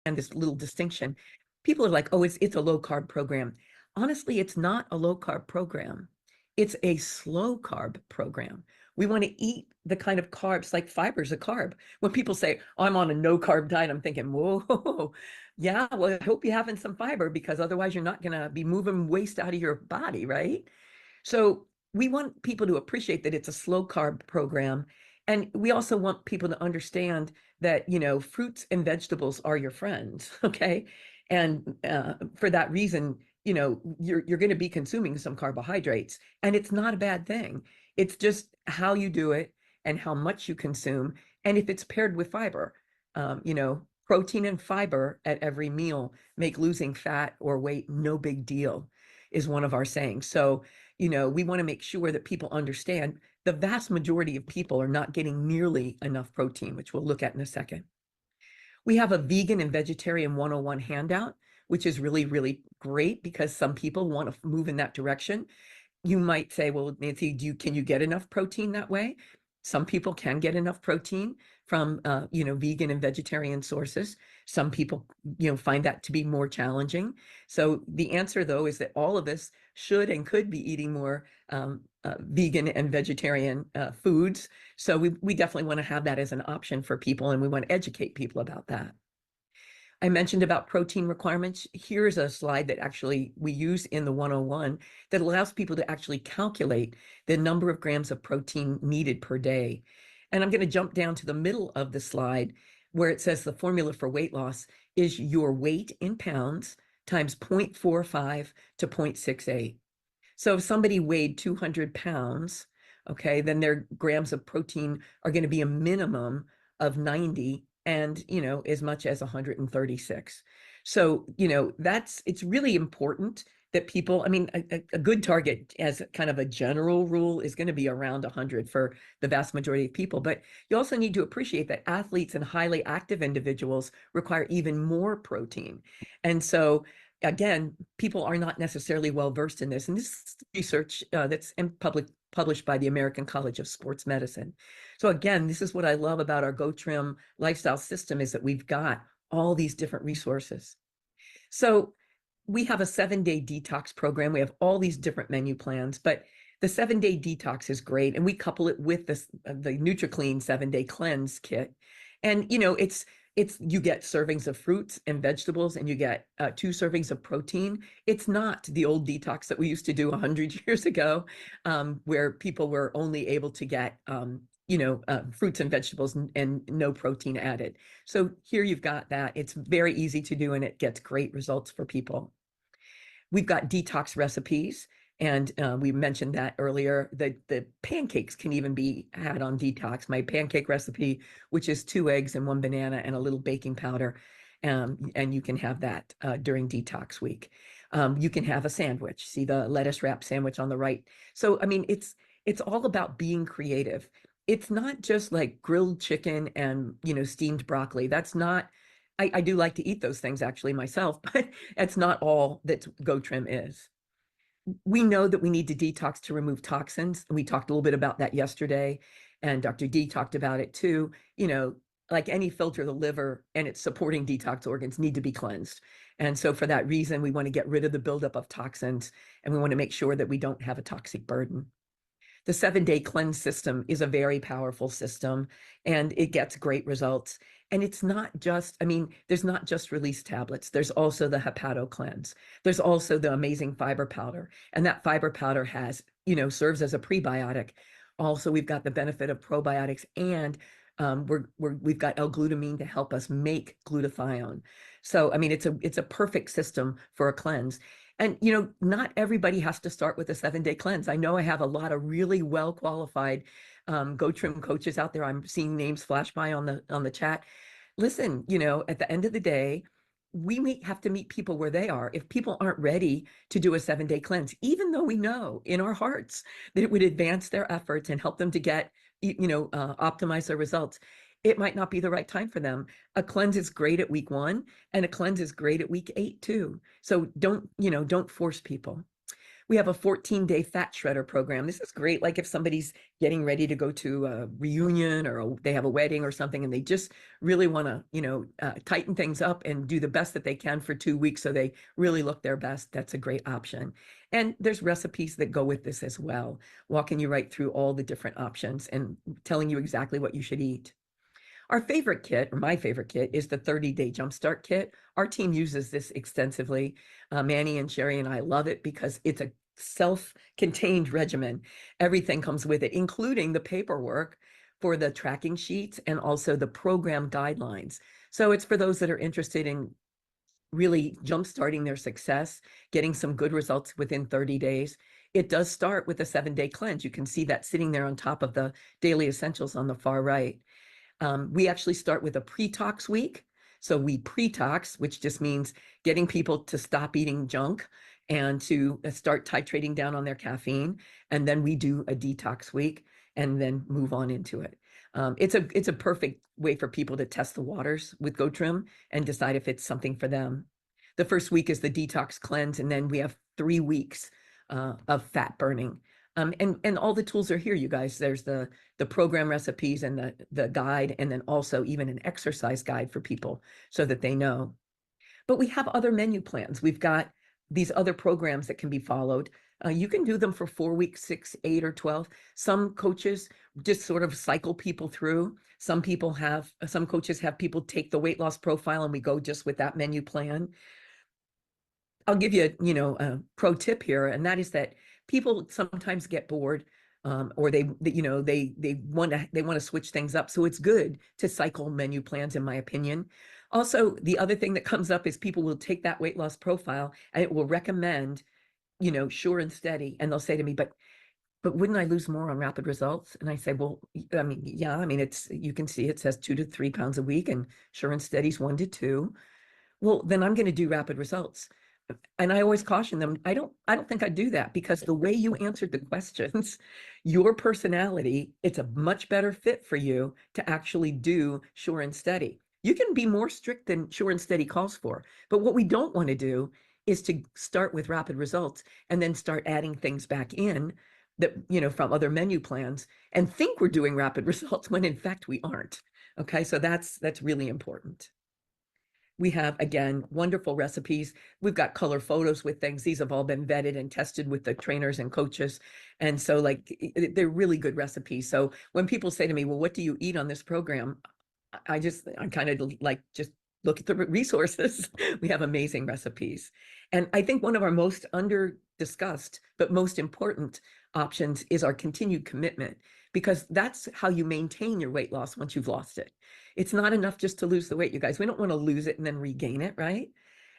this little distinction. People are like, oh, it's a low carb program. Honestly, it's not a low carb program. It's a slow carb program. We want to eat the kind of carbs, like fiber's a carb. When people say, oh, I'm on a no carb diet, I'm thinking, whoa, yeah, well, I hope you're having some fiber, because otherwise you're not going to be moving waste out of your body, right? So we want people to appreciate that it's a slow carb program. And we also want people to understand that, fruits and vegetables are your friends. Okay. And for that reason, you're going to be consuming some carbohydrates, and it's not a bad thing. It's just how you do it and how much you consume. And if it's paired with fiber, protein and fiber at every meal make losing fat or weight no big deal, is one of our sayings. So, we want to make sure that people understand the vast majority of people are not getting nearly enough protein, which we'll look at in a second. We have a vegan and vegetarian 101 handout, which is really, really great because some people want to move in that direction. You might say, well, Nancy, can you get enough protein that way? Some people can get enough protein from, vegan and vegetarian sources. Some people, find that to be more challenging. So the answer, though, is that all of us should and could be eating more vegan and vegetarian foods. So we definitely want to have that as an option for people, and we want to educate people about that. I mentioned about protein requirements. Here's a slide that actually we use in the 101 that allows people to actually calculate the number of grams of protein needed per day. And I'm going to jump down to the middle of the slide where it says the formula for weight loss is your weight in pounds times 0.45 to 0.68. So if somebody weighed 200 pounds, okay, then their grams of protein are going to be a minimum of 90 and, as much as 136. So, it's really important that people, I mean, a good target as kind of a general rule is going to be around 100 for the vast majority of people. But you also need to appreciate that athletes and highly active individuals require even more protein. And so, again, people are not necessarily well versed in this. And this research that's published by the American College of Sports Medicine. So again, this is what I love about our GoTrim lifestyle system, is that we've got all these different resources. So we have a 7-day detox program. We have all these different menu plans, but the 7-day detox is great. And we couple it with the NutriClean 7-day cleanse kit. And, you get servings of fruits and vegetables, and you get 2 servings of protein. It's not the old detox that we used to do 100 years ago, where people were only able to get, fruits and vegetables and no protein added. So here you've got that. It's very easy to do, and it gets great results for people. We've got detox recipes, and we mentioned that earlier. The pancakes can even be had on detox. My pancake recipe, which is 2 eggs and 1 banana and a little baking powder, and you can have that during detox week. You can have a sandwich. See the lettuce wrap sandwich on the right. So, I mean, it's all about being creative. It's not just like grilled chicken and, steamed broccoli. That's not, I do like to eat those things actually myself, but it's not all that GoTrim is. We know that we need to detox to remove toxins. And we talked a little bit about that yesterday, and Dr. D talked about it too. Like any filter, the liver and its supporting detox organs need to be cleansed. And so for that reason, we want to get rid of the buildup of toxins, and we want to make sure that we don't have a toxic burden. The 7-day cleanse system is a very powerful system, and it gets great results. And it's not just, I mean, there's not just release tablets. There's also the hepato cleanse. There's also the amazing fiber powder. And that fiber powder has, serves as a prebiotic. Also, we've got the benefit of probiotics, and we've got L-glutamine to help us make glutathione. So, I mean, it's a perfect system for a cleanse. And, not everybody has to start with a 7-day cleanse. I know I have a lot of really well-qualified GoTrim coaches out there. I'm seeing names flash by on the chat. Listen, at the end of the day, we have to meet people where they are. If people aren't ready to do a 7-day cleanse, even though we know in our hearts that it would advance their efforts and help them to get, optimize their results, it might not be the right time for them. A cleanse is great at week 1, and a cleanse is great at week 8 too. So don't force people. We have a 14-day fat shredder program. This is great. Like if somebody's getting ready to go to a reunion or they have a wedding or something, and they just really want to, tighten things up and do the best that they can for 2 weeks so they really look their best. That's a great option. And there's recipes that go with this as well, walking you right through all the different options and telling you exactly what you should eat. Our favorite kit, or my favorite kit, is the 30-day Jumpstart kit. Our team uses this extensively. Manny and Sherry and I love it because it's a self-contained regimen. Everything comes with it, including the paperwork for the tracking sheets and also the program guidelines. So it's for those that are interested in really jumpstarting their success, getting some good results within 30 days. It does start with a 7-day cleanse. You can see that sitting there on top of the daily essentials on the far right. We actually start with a pre-tox week. So we pre-tox, which just means getting people to stop eating junk and to start titrating down on their caffeine. And then we do a detox week and then move on into it. It's a perfect way for people to test the waters with GoTrim and decide if it's something for them. The first week is the detox cleanse, and then we have 3 weeks of fat burning. And all the tools are here, you guys. There's the program recipes and the guide, and then also even an exercise guide for people so that they know. But we have other menu plans. We've got these other programs that can be followed. You can do them for 4 weeks, 6, 8, or 12. Some coaches just sort of cycle people through. Some coaches have people take the weight loss profile and we go just with that menu plan. I'll give you, a pro tip here, and that is that people sometimes get bored, or they want to switch things up. So it's good to cycle menu plans, in my opinion. Also, the other thing that comes up is people will take that weight loss profile and it will recommend, sure and steady, and they'll say to me, but wouldn't I lose more on rapid results? And I say, well, I mean, yeah, I mean, you can see it says 2 to 3 pounds a week, and sure and steady's 1 to 2. Well, then I'm going to do rapid results. And I always caution them, I don't think I'd do that, because the way you answered the questions, your personality, it's a much better fit for you to actually do sure and steady. You can be more strict than sure and steady calls for, but what we don't want to do is to start with rapid results and then start adding things back in that, from other menu plans and think we're doing rapid results when in fact we aren't. Okay, so that's really important. We have, again, wonderful recipes. We've got color photos with things. These have all been vetted and tested with the trainers and coaches. And so they're really good recipes. So when people say to me, well, what do you eat on this program? I kind of like, just look at the resources. We have amazing recipes. And I think one of our most under discussed, but most important options is our continued commitment, because that's how you maintain your weight loss once you've lost it. It's not enough just to lose the weight, you guys. We don't want to lose it and then regain it, right?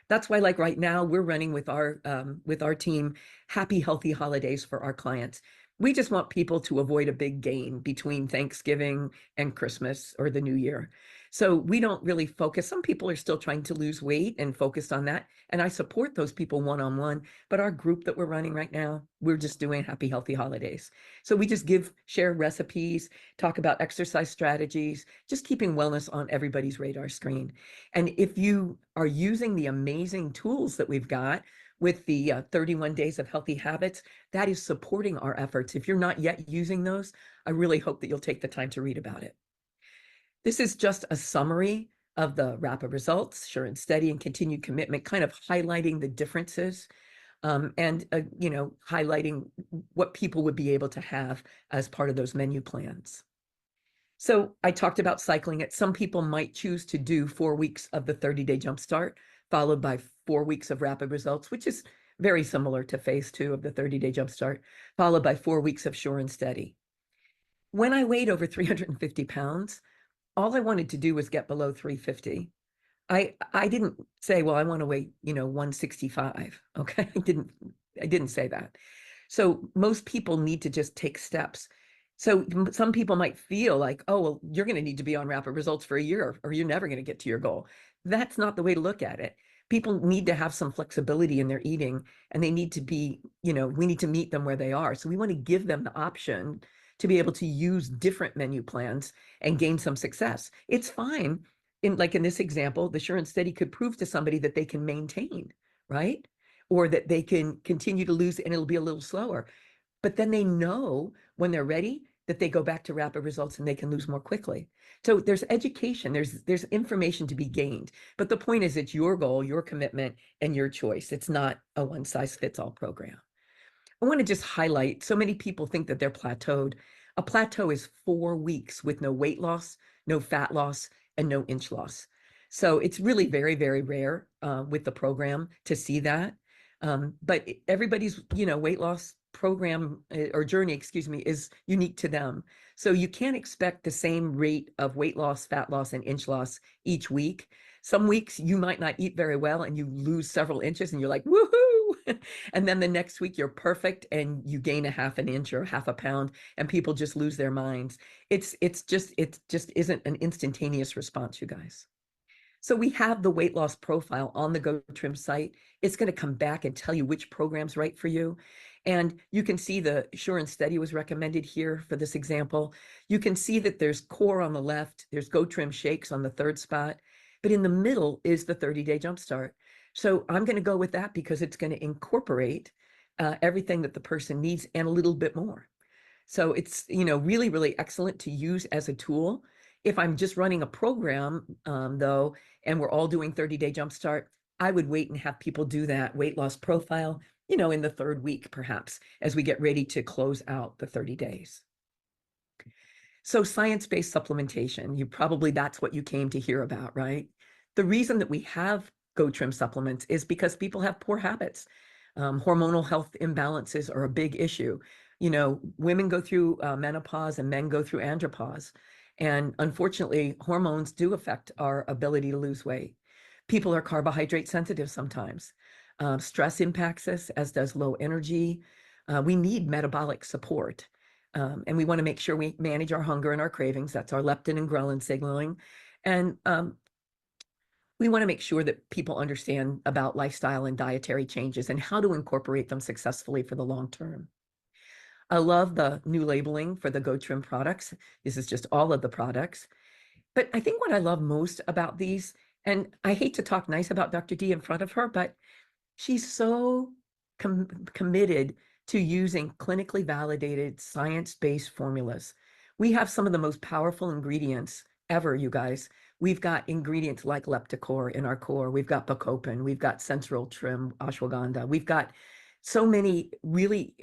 That's why, like right now, we're running with our team happy, healthy holidays for our clients. We just want people to avoid a big gain between Thanksgiving and Christmas or the New Year. So we don't really focus. Some people are still trying to lose weight and focused on that. And I support those people one-on-one. But our group that we're running right now, we're just doing happy, healthy holidays. So we just share recipes, talk about exercise strategies, just keeping wellness on everybody's radar screen. And if you are using the amazing tools that we've got with the 31 days of healthy habits, that is supporting our efforts. If you're not yet using those, I really hope that you'll take the time to read about it. This is just a summary of the rapid results, sure and steady, and continued commitment, kind of highlighting the differences, and highlighting what people would be able to have as part of those menu plans. So I talked about cycling it. Some people might choose to do 4 weeks of the 30-day jumpstart, followed by 4 weeks of rapid results, which is very similar to phase 2 of the 30-day jumpstart, followed by 4 weeks of sure and steady. When I weighed over 350 pounds, all I wanted to do was get below 350. I didn't say, well, I want to weigh, 165. Okay. I didn't say that. So most people need to just take steps. So some people might feel like, oh, well, you're going to need to be on rapid results for a year or you're never going to get to your goal. That's not the way to look at it. People need to have some flexibility in their eating, and they need to be, we need to meet them where they are. So we want to give them the option to be able to use different menu plans and gain some success. It's fine. In this example, the sure and steady could prove to somebody that they can maintain, right? or that they can continue to lose and it'll be a little slower. But then they know when they're ready that they go back to rapid results and they can lose more quickly. So there's education, there's information to be gained. But the point is, it's your goal, your commitment, and your choice. It's not a one size fits all program. I want to just highlight, so many people think that they're plateaued. A plateau is 4 weeks with no weight loss, no fat loss, and no inch loss. So it's really very, very rare with the program to see that. But everybody's, weight loss program or journey, excuse me, is unique to them. So you can't expect the same rate of weight loss, fat loss, and inch loss each week. Some weeks you might not eat very well and you lose several inches and you're like, woohoo! And then the next week you're perfect and you gain a half an inch or half a pound and people just lose their minds. It just isn't an instantaneous response, you guys. So we have the weight loss profile on the GoTrim site. It's going to come back and tell you which program's right for you. And you can see the Sure and Steady was recommended here for this example. You can see that there's Core on the left, there's GoTrim Shakes on the third spot, but in the middle is the 30-day jumpstart. So I'm going to go with that because it's going to incorporate everything that the person needs and a little bit more. So it's, really, really excellent to use as a tool. If I'm just running a program, though, and we're all doing 30-day jumpstart, I would wait and have people do that weight loss profile, in the third week, perhaps, as we get ready to close out the 30 days. So science-based supplementation, that's what you came to hear about, right? The reason that we have GoTrim supplements is because people have poor habits. Hormonal health imbalances are a big issue. Women go through menopause and men go through andropause. And unfortunately, hormones do affect our ability to lose weight. People are carbohydrate sensitive sometimes. Stress impacts us, as does low energy. We need metabolic support. And we want to make sure we manage our hunger and our cravings. That's our leptin and ghrelin signaling. And we want to make sure that people understand about lifestyle and dietary changes and how to incorporate them successfully for the long term. I love the new labeling for the GoTrim products. This is just all of the products. But I think what I love most about these, and I hate to talk nice about Dr. D in front of her, but she's so committed to using clinically validated science-based formulas. We have some of the most powerful ingredients ever, you guys. We've got ingredients like Lepticor in our core. We've got Bacopen. We've got Central Trim, Ashwagandha. We've got so many really,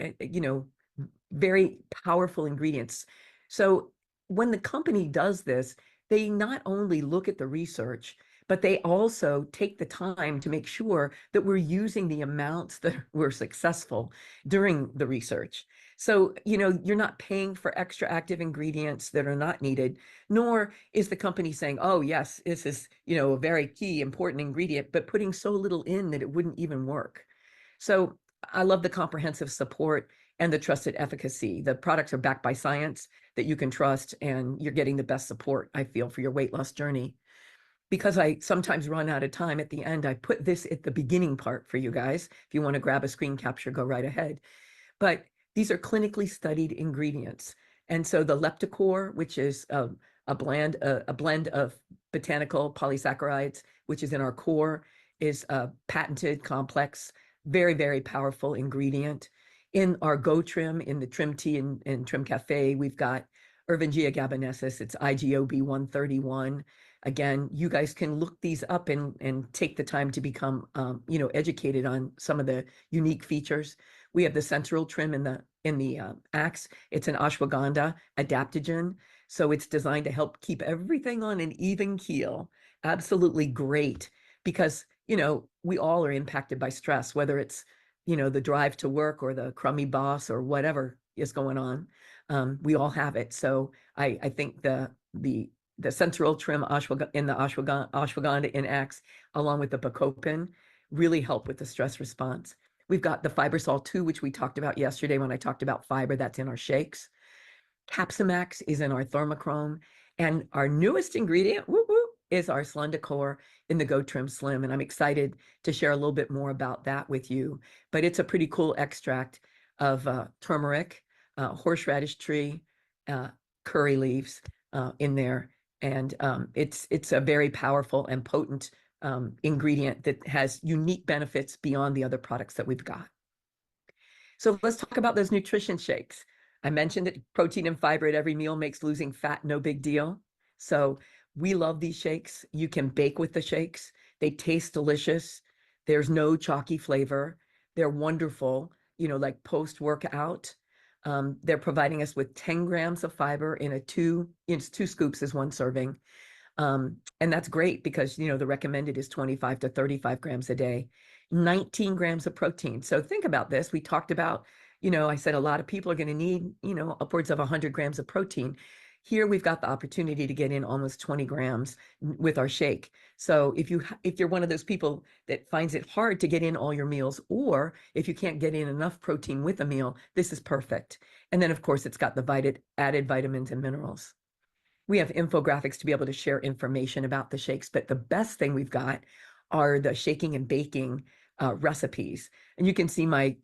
very powerful ingredients. So when the company does this, they not only look at the research, but they also take the time to make sure that we're using the amounts that were successful during the research. So, you're not paying for extra active ingredients that are not needed, nor is the company saying, oh, yes, this is, a very key, important ingredient, but putting so little in that it wouldn't even work. So I love the comprehensive support and the trusted efficacy. The products are backed by science that you can trust, and you're getting the best support, I feel, for your weight loss journey. Because I sometimes run out of time at the end, I put this at the beginning part for you guys. If you want to grab a screen capture, go right ahead. But these are clinically studied ingredients. And so the Lepticor, which is a blend of botanical polysaccharides, which is in our core, is a patented, complex, very, very powerful ingredient. In our GoTrim, in the Trim Tea and Trim Cafe, we've got Ervingia gabanesis. It's IGOB 131. Again, you guys can look these up and take the time to become, educated on some of the unique features. We have the Central Trim in the axe. It's an ashwagandha adaptogen, so it's designed to help keep everything on an even keel. Absolutely great, because we all are impacted by stress, whether it's the drive to work or the crummy boss or whatever is going on. We all have it. So I think the Central Trim ashwagandha in axe, along with the Bacopen, really help with the stress response. We've got the Fibersol 2, which we talked about yesterday when I talked about fiber. That's in our shakes. Capsamax is in our Thermochrome. And our newest ingredient, is our Slendicor in the GoTrim Slim. And I'm excited to share a little bit more about that with you. But it's a pretty cool extract of turmeric, horseradish tree, curry leaves in there. And it's a very powerful and potent ingredient that has unique benefits beyond the other products that we've got. So let's talk about those nutrition shakes. I mentioned that protein and fiber at every meal makes losing fat no big deal. So we love these shakes. You can bake with the shakes. They taste delicious. There's no chalky flavor. They're wonderful, like post-workout. They're providing us with 10 grams of fiber in it's 2 scoops is 1 serving. And that's great because, the recommended is 25 to 35 grams a day, 19 grams of protein. So think about this. We talked about, I said a lot of people are going to need, upwards of 100 grams of protein. Here we've got the opportunity to get in almost 20 grams with our shake. So if you're one of those people that finds it hard to get in all your meals, or if you can't get in enough protein with a meal, this is perfect. And then of course it's got the added vitamins and minerals. We have infographics to be able to share information about the shakes, but the best thing we've got are the shaking and baking recipes. And you can see my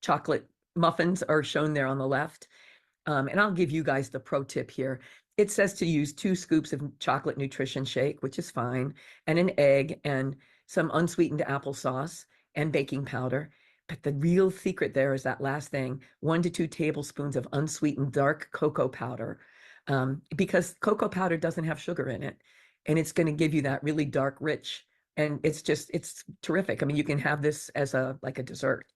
chocolate muffins are shown there on the left. And I'll give you guys the pro tip here. It says to use 2 scoops of chocolate nutrition shake, which is fine, and an egg and some unsweetened applesauce and baking powder. But the real secret there is that last thing, 1 to 2 tablespoons of unsweetened dark cocoa powder, because cocoa powder doesn't have sugar in it, and it's going to give you that really dark, rich, and it's terrific. I mean, you can have this as like a dessert.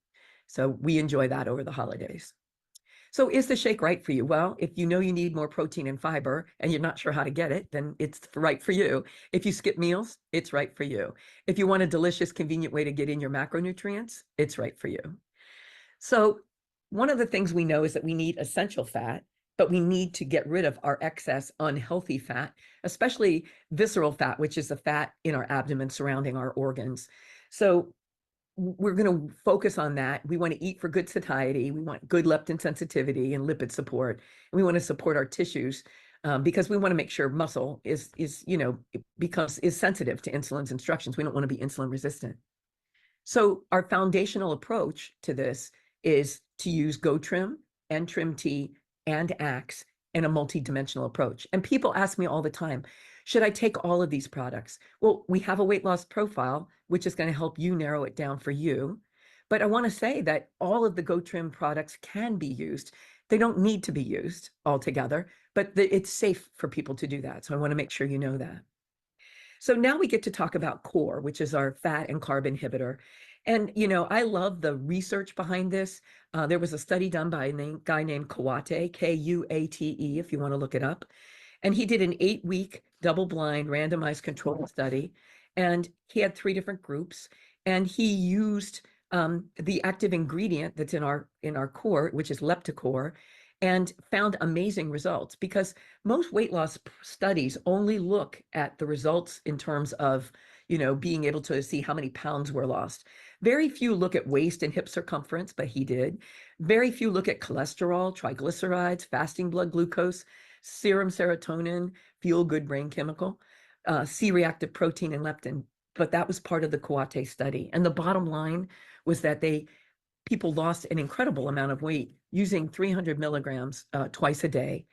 So we enjoy that over the holidays. So is the shake right for you? Well, if you know you need more protein and fiber and you're not sure how to get it, then it's right for you. If you skip meals, it's right for you. If you want a delicious, convenient way to get in your macronutrients, it's right for you. So one of the things we know is that we need essential fat, but we need to get rid of our excess unhealthy fat, especially visceral fat, which is the fat in our abdomen surrounding our organs. So we're going to focus on that. We want to eat for good satiety. We want good leptin sensitivity and lipid support. And we want to support our tissues because we want to make sure muscle is sensitive to insulin's instructions. We don't want to be insulin resistant. So our foundational approach to this is to use GoTrim and Trim T and Axe in a multi-dimensional approach. And people ask me all the time, should I take all of these products? Well, we have a weight loss profile, which is going to help you narrow it down for you. But I want to say that all of the GoTrim products can be used. They don't need to be used altogether, but it's safe for people to do that. So I want to make sure you know that. So now we get to talk about Core, which is our fat and carb inhibitor. And, I love the research behind this. There was a study done by a guy named Kuate, Kuate, if you want to look it up. And he did an 8-week double-blind randomized controlled study. And he had 3 different groups. And he used the active ingredient that's in our core, which is Leptocore, and found amazing results because most weight loss studies only look at the results in terms of, being able to see how many pounds were lost. Very few look at waist and hip circumference, but he did. Very few look at cholesterol, triglycerides, fasting blood glucose, serum serotonin, feel-good brain chemical, C-reactive protein and leptin. But that was part of the Kuate study. And the bottom line was that people lost an incredible amount of weight using 300 milligrams twice a day.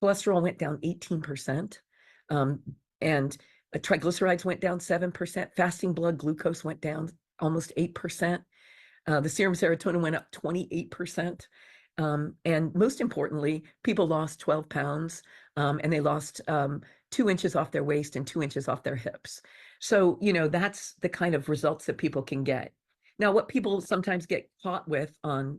Cholesterol went down 18%, and triglycerides went down 7%. Fasting blood glucose went down almost 8%. The serum serotonin went up 28%. And most importantly, people lost 12 pounds, and they lost 2 inches off their waist and 2 inches off their hips. So, that's the kind of results that people can get. Now, what people sometimes get caught with on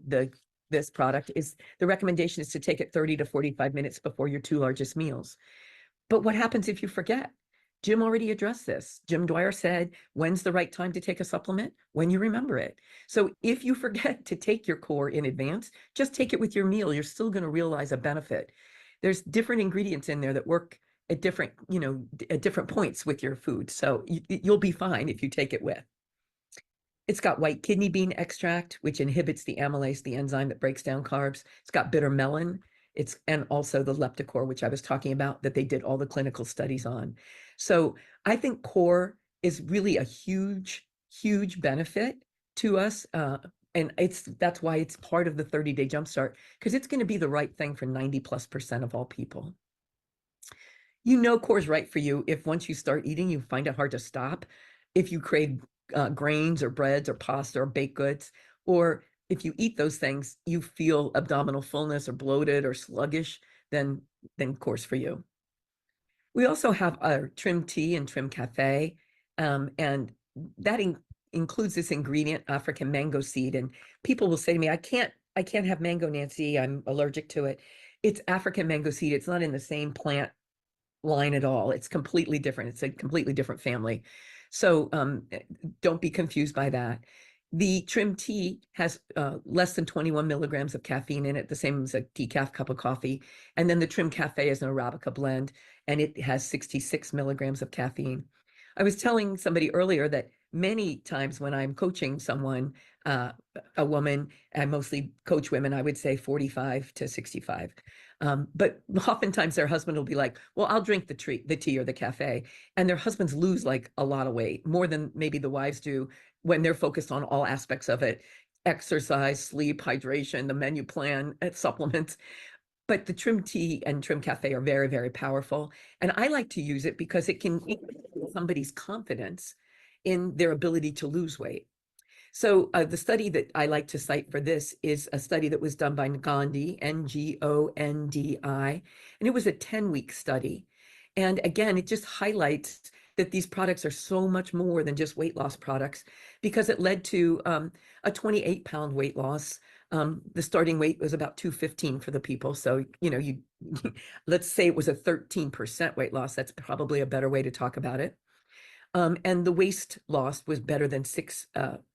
this product is the recommendation is to take it 30 to 45 minutes before your 2 largest meals. But what happens if you forget? Jim already addressed this. Jim Dwyer said, when's the right time to take a supplement? When you remember it. So if you forget to take your core in advance, just take it with your meal. You're still going to realize a benefit. There's different ingredients in there that work at different points with your food. So you'll be fine if you take it with. It's got white kidney bean extract, which inhibits the amylase, the enzyme that breaks down carbs. It's got bitter melon. And also the Leptocore, which I was talking about, that they did all the clinical studies on. So I think Core is really a huge, huge benefit to us. And that's why it's part of the 30-day jumpstart, because it's going to be the right thing for 90+% of all people. Core is right for you if once you start eating, you find it hard to stop. if you crave grains or breads or pasta or baked goods, or if you eat those things, you feel abdominal fullness or bloated or sluggish, then course for you. We also have our Trim Tea and Trim Cafe, and that includes this ingredient, African mango seed. And people will say to me, I can't have mango, Nancy. I'm allergic to it. It's African mango seed. It's not in the same plant line at all. It's completely different. It's a completely different family. So don't be confused by that. The trim tea has less than 21 milligrams of caffeine in it, the same as a decaf cup of coffee. And then the Trim Cafe is an Arabica blend, and it has 66 milligrams of caffeine. I was telling somebody earlier that many times when I'm coaching someone, a woman, I mostly coach women, I would say 45 to 65. But oftentimes their husband will be like, well, I'll drink the tea or the cafe. And their husbands lose like a lot of weight, more than maybe the wives do when they're focused on all aspects of it: exercise, sleep, hydration, the menu plan, supplements. But the Trim Tea and Trim Cafe are very, very powerful. And I like to use it because it can increase somebody's confidence in their ability to lose weight. So the study that I like to cite for this is a study that was done by Ngondi, Ngondi, and it was a 10-week study. And again, it just highlights that these products are so much more than just weight loss products, because it led to a 28-pound weight loss. The starting weight was about 215 for the people. So, you let's say it was a 13% weight loss. That's probably a better way to talk about it. And the waist loss was better than 6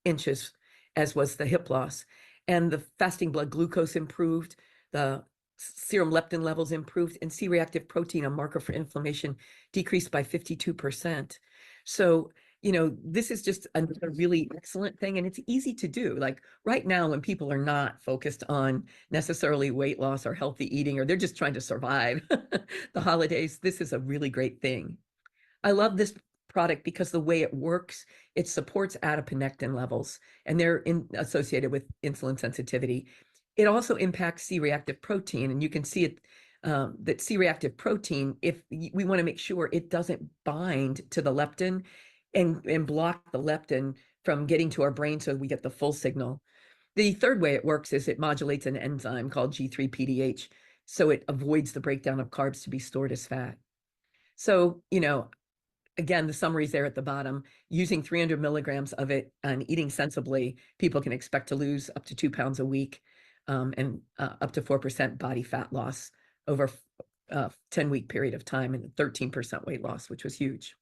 inches, as was the hip loss. And the fasting blood glucose improved, the serum leptin levels improved, and C-reactive protein, a marker for inflammation, decreased by 52%. So, this is just a really excellent thing, and it's easy to do. Like right now, when people are not focused on necessarily weight loss or healthy eating, or they're just trying to survive the holidays, this is a really great thing. I love this product because the way it works, it supports adiponectin levels, and they're associated with insulin sensitivity. It also impacts C-reactive protein, and you can see it, that C-reactive protein, if we want to make sure it doesn't bind to the leptin and block the leptin from getting to our brain so we get the full signal. The third way it works is it modulates an enzyme called G3-PDH, so it avoids the breakdown of carbs to be stored as fat. So, again, the summary's there at the bottom. Using 300 milligrams of it and eating sensibly, people can expect to lose up to 2 pounds a week, and up to 4% body fat loss over a 10-week period of time, and 13% weight loss, which was huge.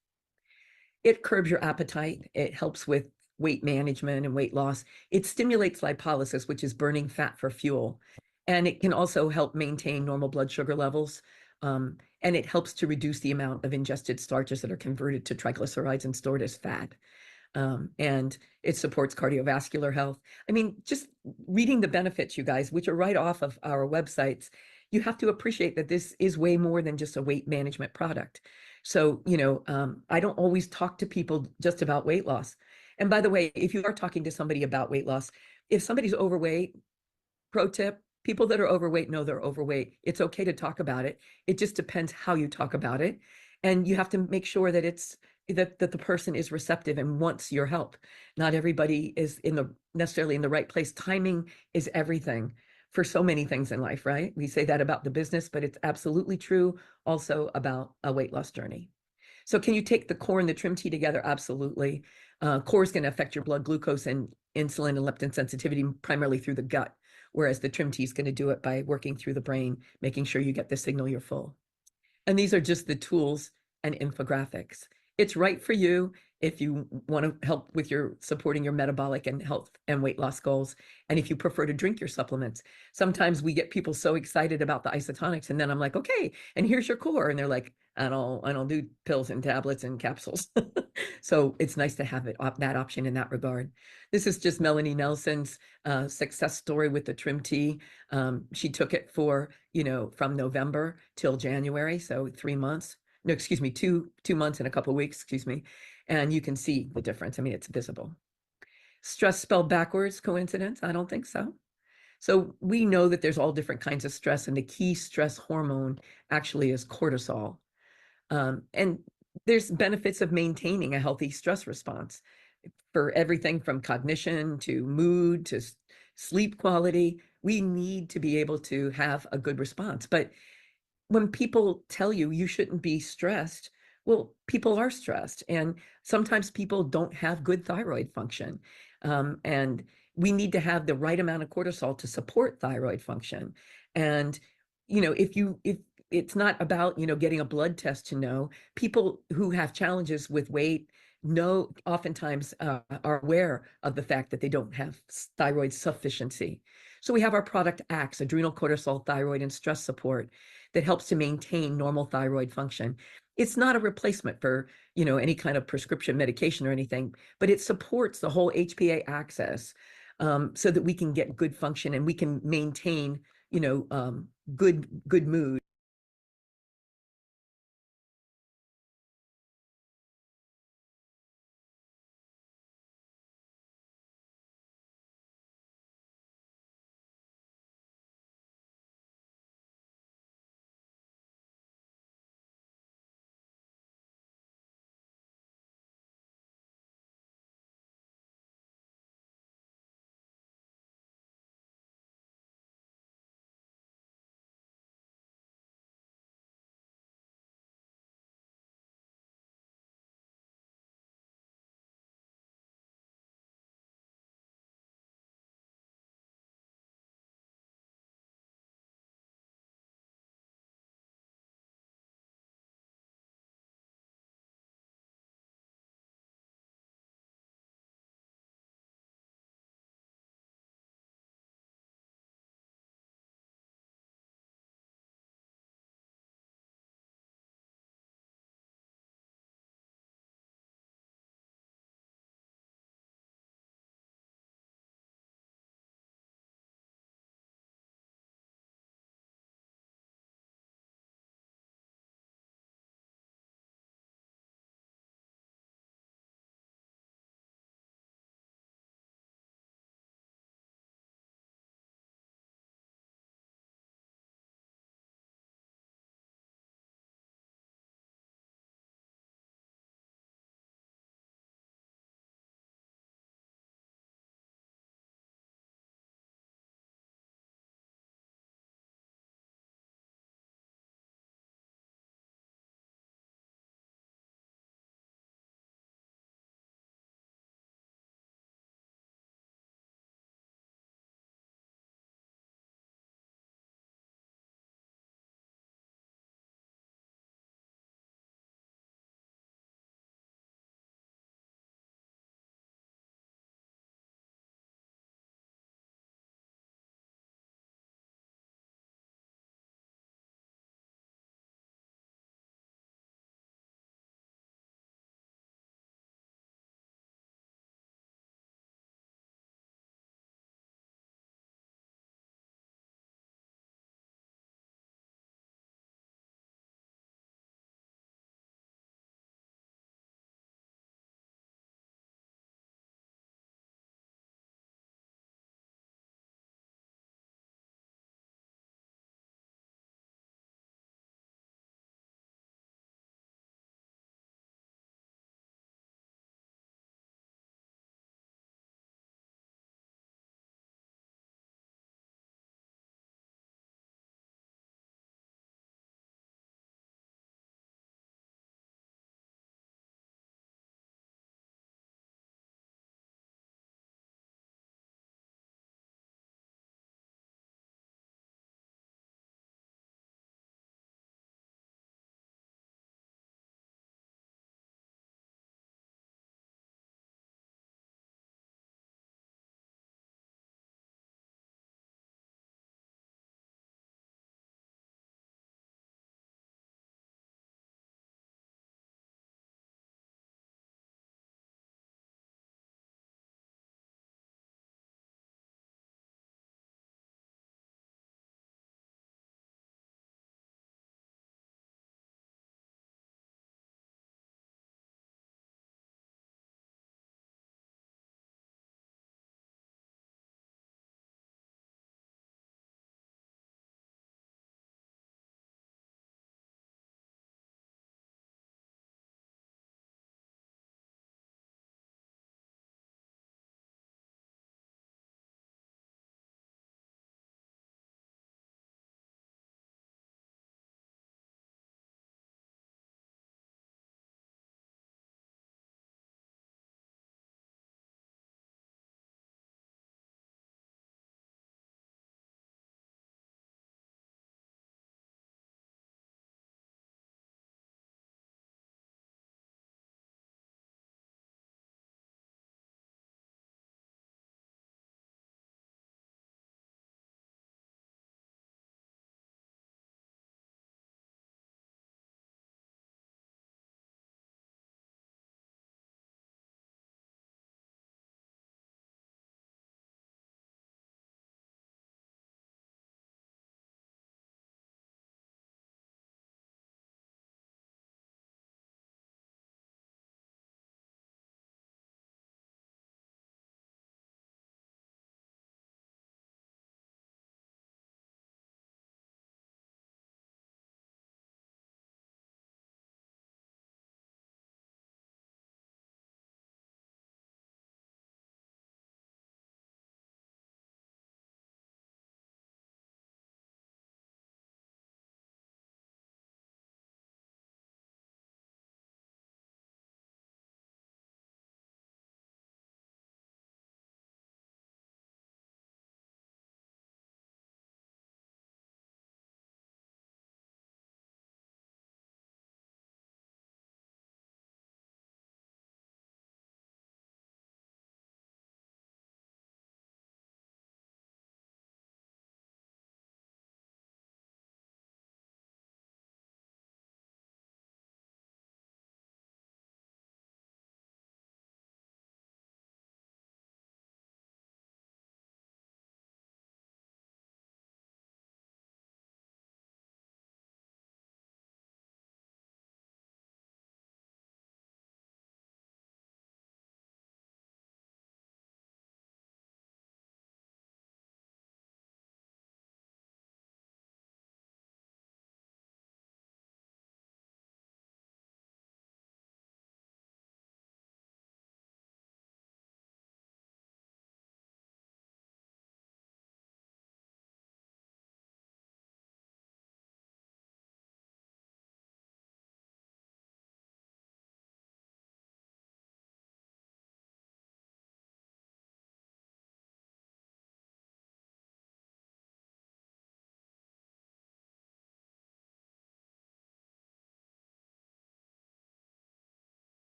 It curbs your appetite. It helps with weight management and weight loss. It stimulates lipolysis, which is burning fat for fuel. And it can also help maintain normal blood sugar levels. And it helps to reduce the amount of ingested starches that are converted to triglycerides and stored as fat. And it supports cardiovascular health. I mean, just reading the benefits, you guys, which are right off of our websites, you have to appreciate that this is way more than just a weight management product. So, I don't always talk to people just about weight loss. And by the way, if you are talking to somebody about weight loss, if somebody's overweight, pro tip, people that are overweight know they're overweight. It's okay to talk about it. It just depends how you talk about it. And you have to make sure that that the person is receptive and wants your help. Not everybody is necessarily in the right place. Timing is everything for so many things in life, right? We say that about the business, but it's absolutely true also about a weight loss journey. So can you take the core and the trim tea together? Absolutely. Core is going to affect your blood glucose and insulin and leptin sensitivity primarily through the gut, whereas the trim tea is going to do it by working through the brain, making sure you get the signal you're full. And these are just the tools and infographics. It's right for you if you want to help with supporting your metabolic and health and weight loss goals. And if you prefer to drink your supplements, sometimes we get people so excited about the isotonics, and then I'm like, okay, and here's your core. And they're like, I don't do pills and tablets and capsules. So it's nice to have that option in that regard. This is just Melanie Nelson's success story with the trim tea. She took it for, from November till January, so 3 months. No, excuse me, 2 months and a couple of weeks, excuse me. And you can see the difference. I mean, it's visible. Stress spelled backwards, coincidence? I don't think so. So we know that there's all different kinds of stress, and the key stress hormone actually is cortisol. And there's benefits of maintaining a healthy stress response for everything from cognition to mood to sleep quality. We need to be able to have a good response. But when people tell you you shouldn't be stressed, well, people are stressed, and sometimes people don't have good thyroid function. And we need to have the right amount of cortisol to support thyroid function. And, if it's not about, getting a blood test to know, people who have challenges with weight know oftentimes are aware of the fact that they don't have thyroid sufficiency. So we have our product Axe, adrenal cortisol, thyroid, and stress support that helps to maintain normal thyroid function. It's not a replacement for, any kind of prescription medication or anything, but it supports the whole HPA axis, so that we can get good function and we can maintain, good mood.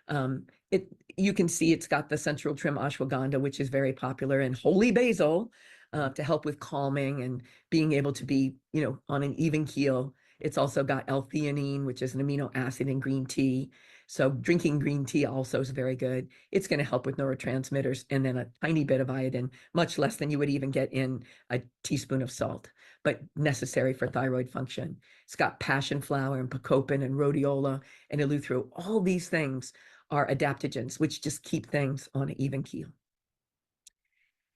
Um, it you can see it's got the central trim ashwagandha, which is very popular, and holy basil to help with calming and being able to be, on an even keel. It's also got L-theanine, which is an amino acid in green tea. So drinking green tea also is very good. It's going to help with neurotransmitters, and then a tiny bit of iodine, much less than you would even get in a teaspoon of salt, but necessary for thyroid function. It's got passion flower and bacopa and rhodiola and eleuthero. All these things are adaptogens, which just keep things on an even keel.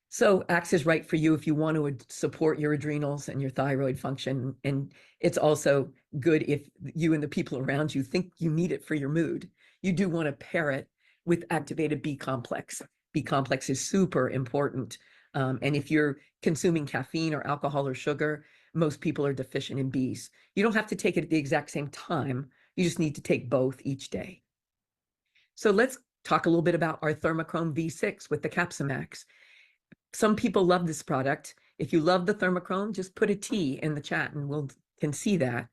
So Axe is right for you if you want to support your adrenals and your thyroid function. And it's also good if you and the people around you think you need it for your mood. You do want to pair it with activated B complex. B complex is super important. And if you're consuming caffeine or alcohol or sugar, most people are deficient in Bs. You don't have to take it at the exact same time. You just need to take both each day. So let's talk a little bit about our Thermochrome V6 with the Capsamax. Some people love this product. If you love the thermochrome, just put a T in the chat and we'll can see that.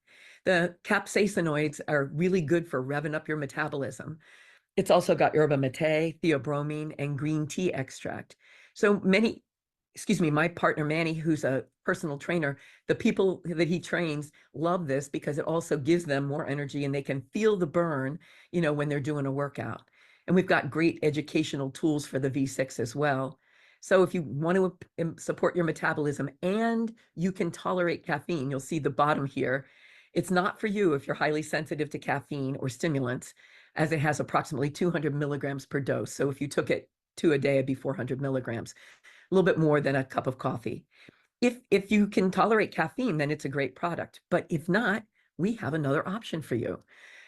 The capsaicinoids are really good for revving up your metabolism. It's also got yerba mate, theobromine, and green tea extract. So many, my partner Manny, who's a personal trainer, the people that he trains love this because it also gives them more energy and they can feel the burn, when they're doing a workout. And we've got great educational tools for the V6 as well. So if you want to support your metabolism and you can tolerate caffeine, you'll see the bottom here. It's not for you if you're highly sensitive to caffeine or stimulants, as it has approximately 200 milligrams per dose. So if you took it 2 a day, it'd be 400 milligrams, a little bit more than a cup of coffee. If you can tolerate caffeine, then it's a great product. But if not, we have another option for you.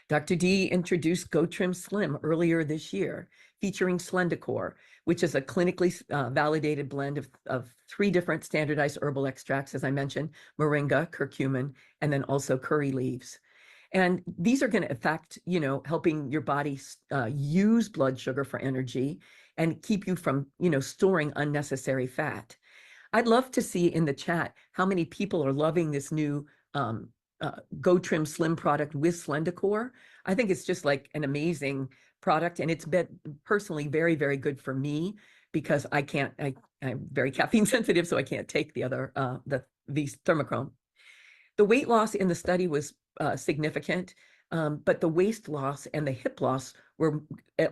Dr. D introduced GoTrim Slim earlier this year, featuring Slendicor, which is a clinically validated blend of 3 different standardized herbal extracts, as I mentioned, moringa, curcumin, and then also curry leaves. And these are going to affect, helping your body use blood sugar for energy and keep you from, storing unnecessary fat. I'd love to see in the chat how many people are loving this new GoTrim Slim product with Slendicor. I think it's just like an amazing product, and it's been personally very, very good for me because I'm very caffeine sensitive, so I can't take the other, these thermochrome. The weight loss in the study was significant, but the waist loss and the hip loss were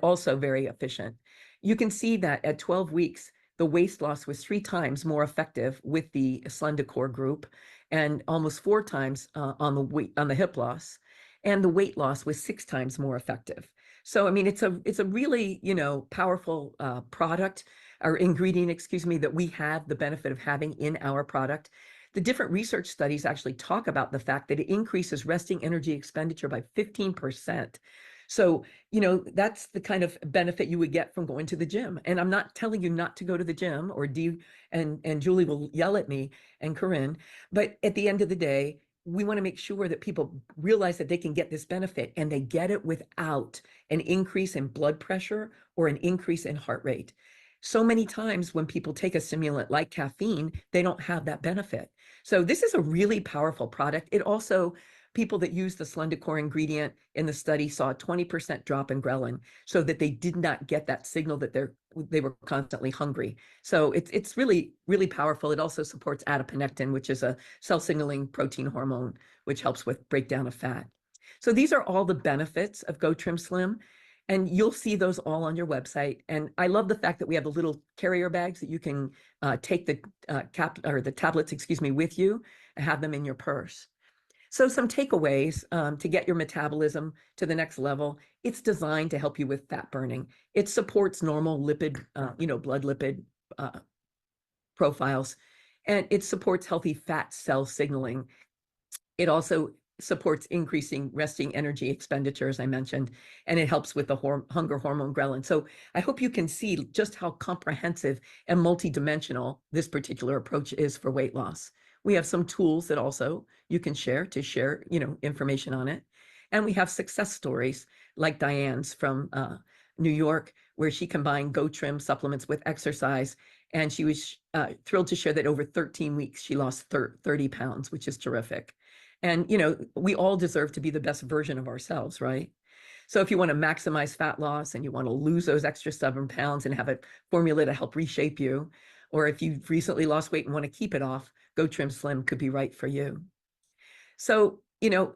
also very efficient. You can see that at 12 weeks, the waist loss was 3 times more effective with the Slendicor group and almost 4 times on the hip loss. And the weight loss was 6 times more effective. So, I mean, it's a really, powerful product or ingredient, that we have the benefit of having in our product. The different research studies actually talk about the fact that it increases resting energy expenditure by 15%. So, that's the kind of benefit you would get from going to the gym. And I'm not telling you not to go to the gym, or and Julie will yell at me, and Corinne, but at the end of the day, we want to make sure that people realize that they can get this benefit and they get it without an increase in blood pressure or an increase in heart rate. So many times when people take a stimulant like caffeine, they don't have that benefit. So this is a really powerful product. It also, people that use the Slendicor ingredient in the study saw a 20% drop in ghrelin, so that they did not get that signal that they were constantly hungry. So it's really, really powerful. It also supports adiponectin, which is a cell signaling protein hormone, which helps with breakdown of fat. So these are all the benefits of GoTrim Slim, and you'll see those all on your website. And I love the fact that we have the little carrier bags that you can take the the tablets, with you and have them in your purse. So some takeaways to get your metabolism to the next level. It's designed to help you with fat burning. It supports normal lipid, blood lipid profiles, and it supports healthy fat cell signaling. It also supports increasing resting energy expenditure, as I mentioned, and it helps with the hunger hormone ghrelin. So I hope you can see just how comprehensive and multidimensional this particular approach is for weight loss. We have some tools that also you can share information on it. And we have success stories like Diane's from New York, where she combined GoTrim supplements with exercise. And she was thrilled to share that over 13 weeks, she lost 30 pounds, which is terrific. And, we all deserve to be the best version of ourselves, right? So if you want to maximize fat loss and you want to lose those extra 7 pounds and have a formula to help reshape you, or if you've recently lost weight and want to keep it off, GoTrim Slim could be right for you. So,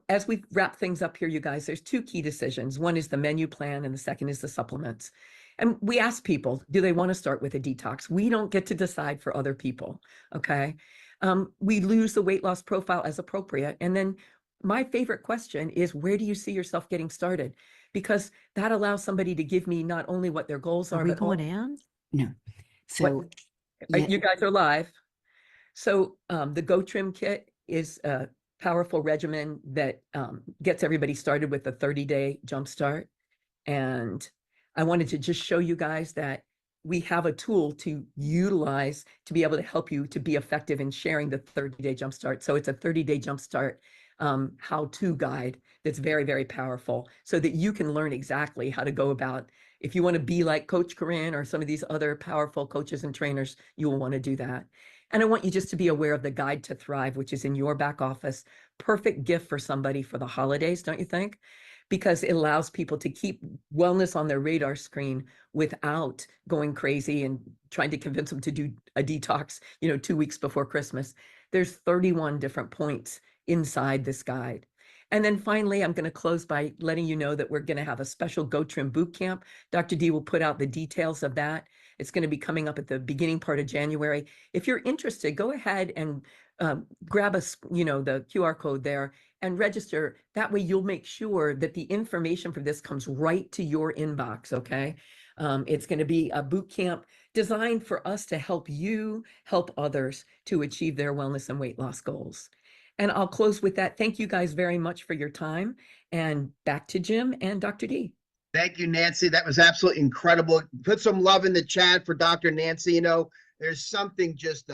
as we wrap things up here, you guys, there's two key decisions. One is the menu plan and the second is the supplements. And we ask people, do they want to start with a detox? We don't get to decide for other people, okay? We lose the weight loss profile as appropriate. And then my favorite question is, where do you see yourself getting started? Because that allows somebody to give me not only what their goals Are are, we but going in? No. So, yeah, you guys are live. So the GoTrim kit is a powerful regimen that gets everybody started with a 30-day jumpstart. And I wanted to just show you guys that we have a tool to utilize to be able to help you to be effective in sharing the 30-day jumpstart. So it's a 30-day jumpstart how-to guide that's very, very powerful so that you can learn exactly how to go about. If you want to be like Coach Corinne or some of these other powerful coaches and trainers, you will want to do that. And I want you just to be aware of the Guide to Thrive, which is in your back office. Perfect gift for somebody for the holidays, don't you think? Because it allows people to keep wellness on their radar screen without going crazy and trying to convince them to do a detox, 2 weeks before Christmas. There's 31 different points inside this guide. And then finally, I'm going to close by letting you know that we're going to have a special GoTrim boot camp. Dr. D will put out the details of that. It's going to be coming up at the beginning part of January. If you're interested, go ahead and grab the QR code there and register. That way you'll make sure that the information for this comes right to your inbox, okay? It's going to be a boot camp designed for us to help you help others to achieve their wellness and weight loss goals. And I'll close with that. Thank you guys very much for your time. And back to Jim and Dr. D. Thank you, Nancy. That was absolutely incredible. Put some love in the chat for Dr. Nancy. There's something just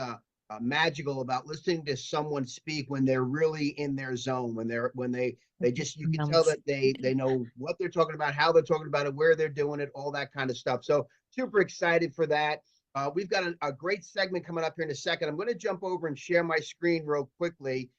magical about listening to someone speak when they're really in their zone, when they just, you can tell that they know what they're talking about, how they're talking about it, where they're doing it, all that kind of stuff. So super excited for that. We've got a great segment coming up here in a second. I'm going to jump over and share my screen real quickly.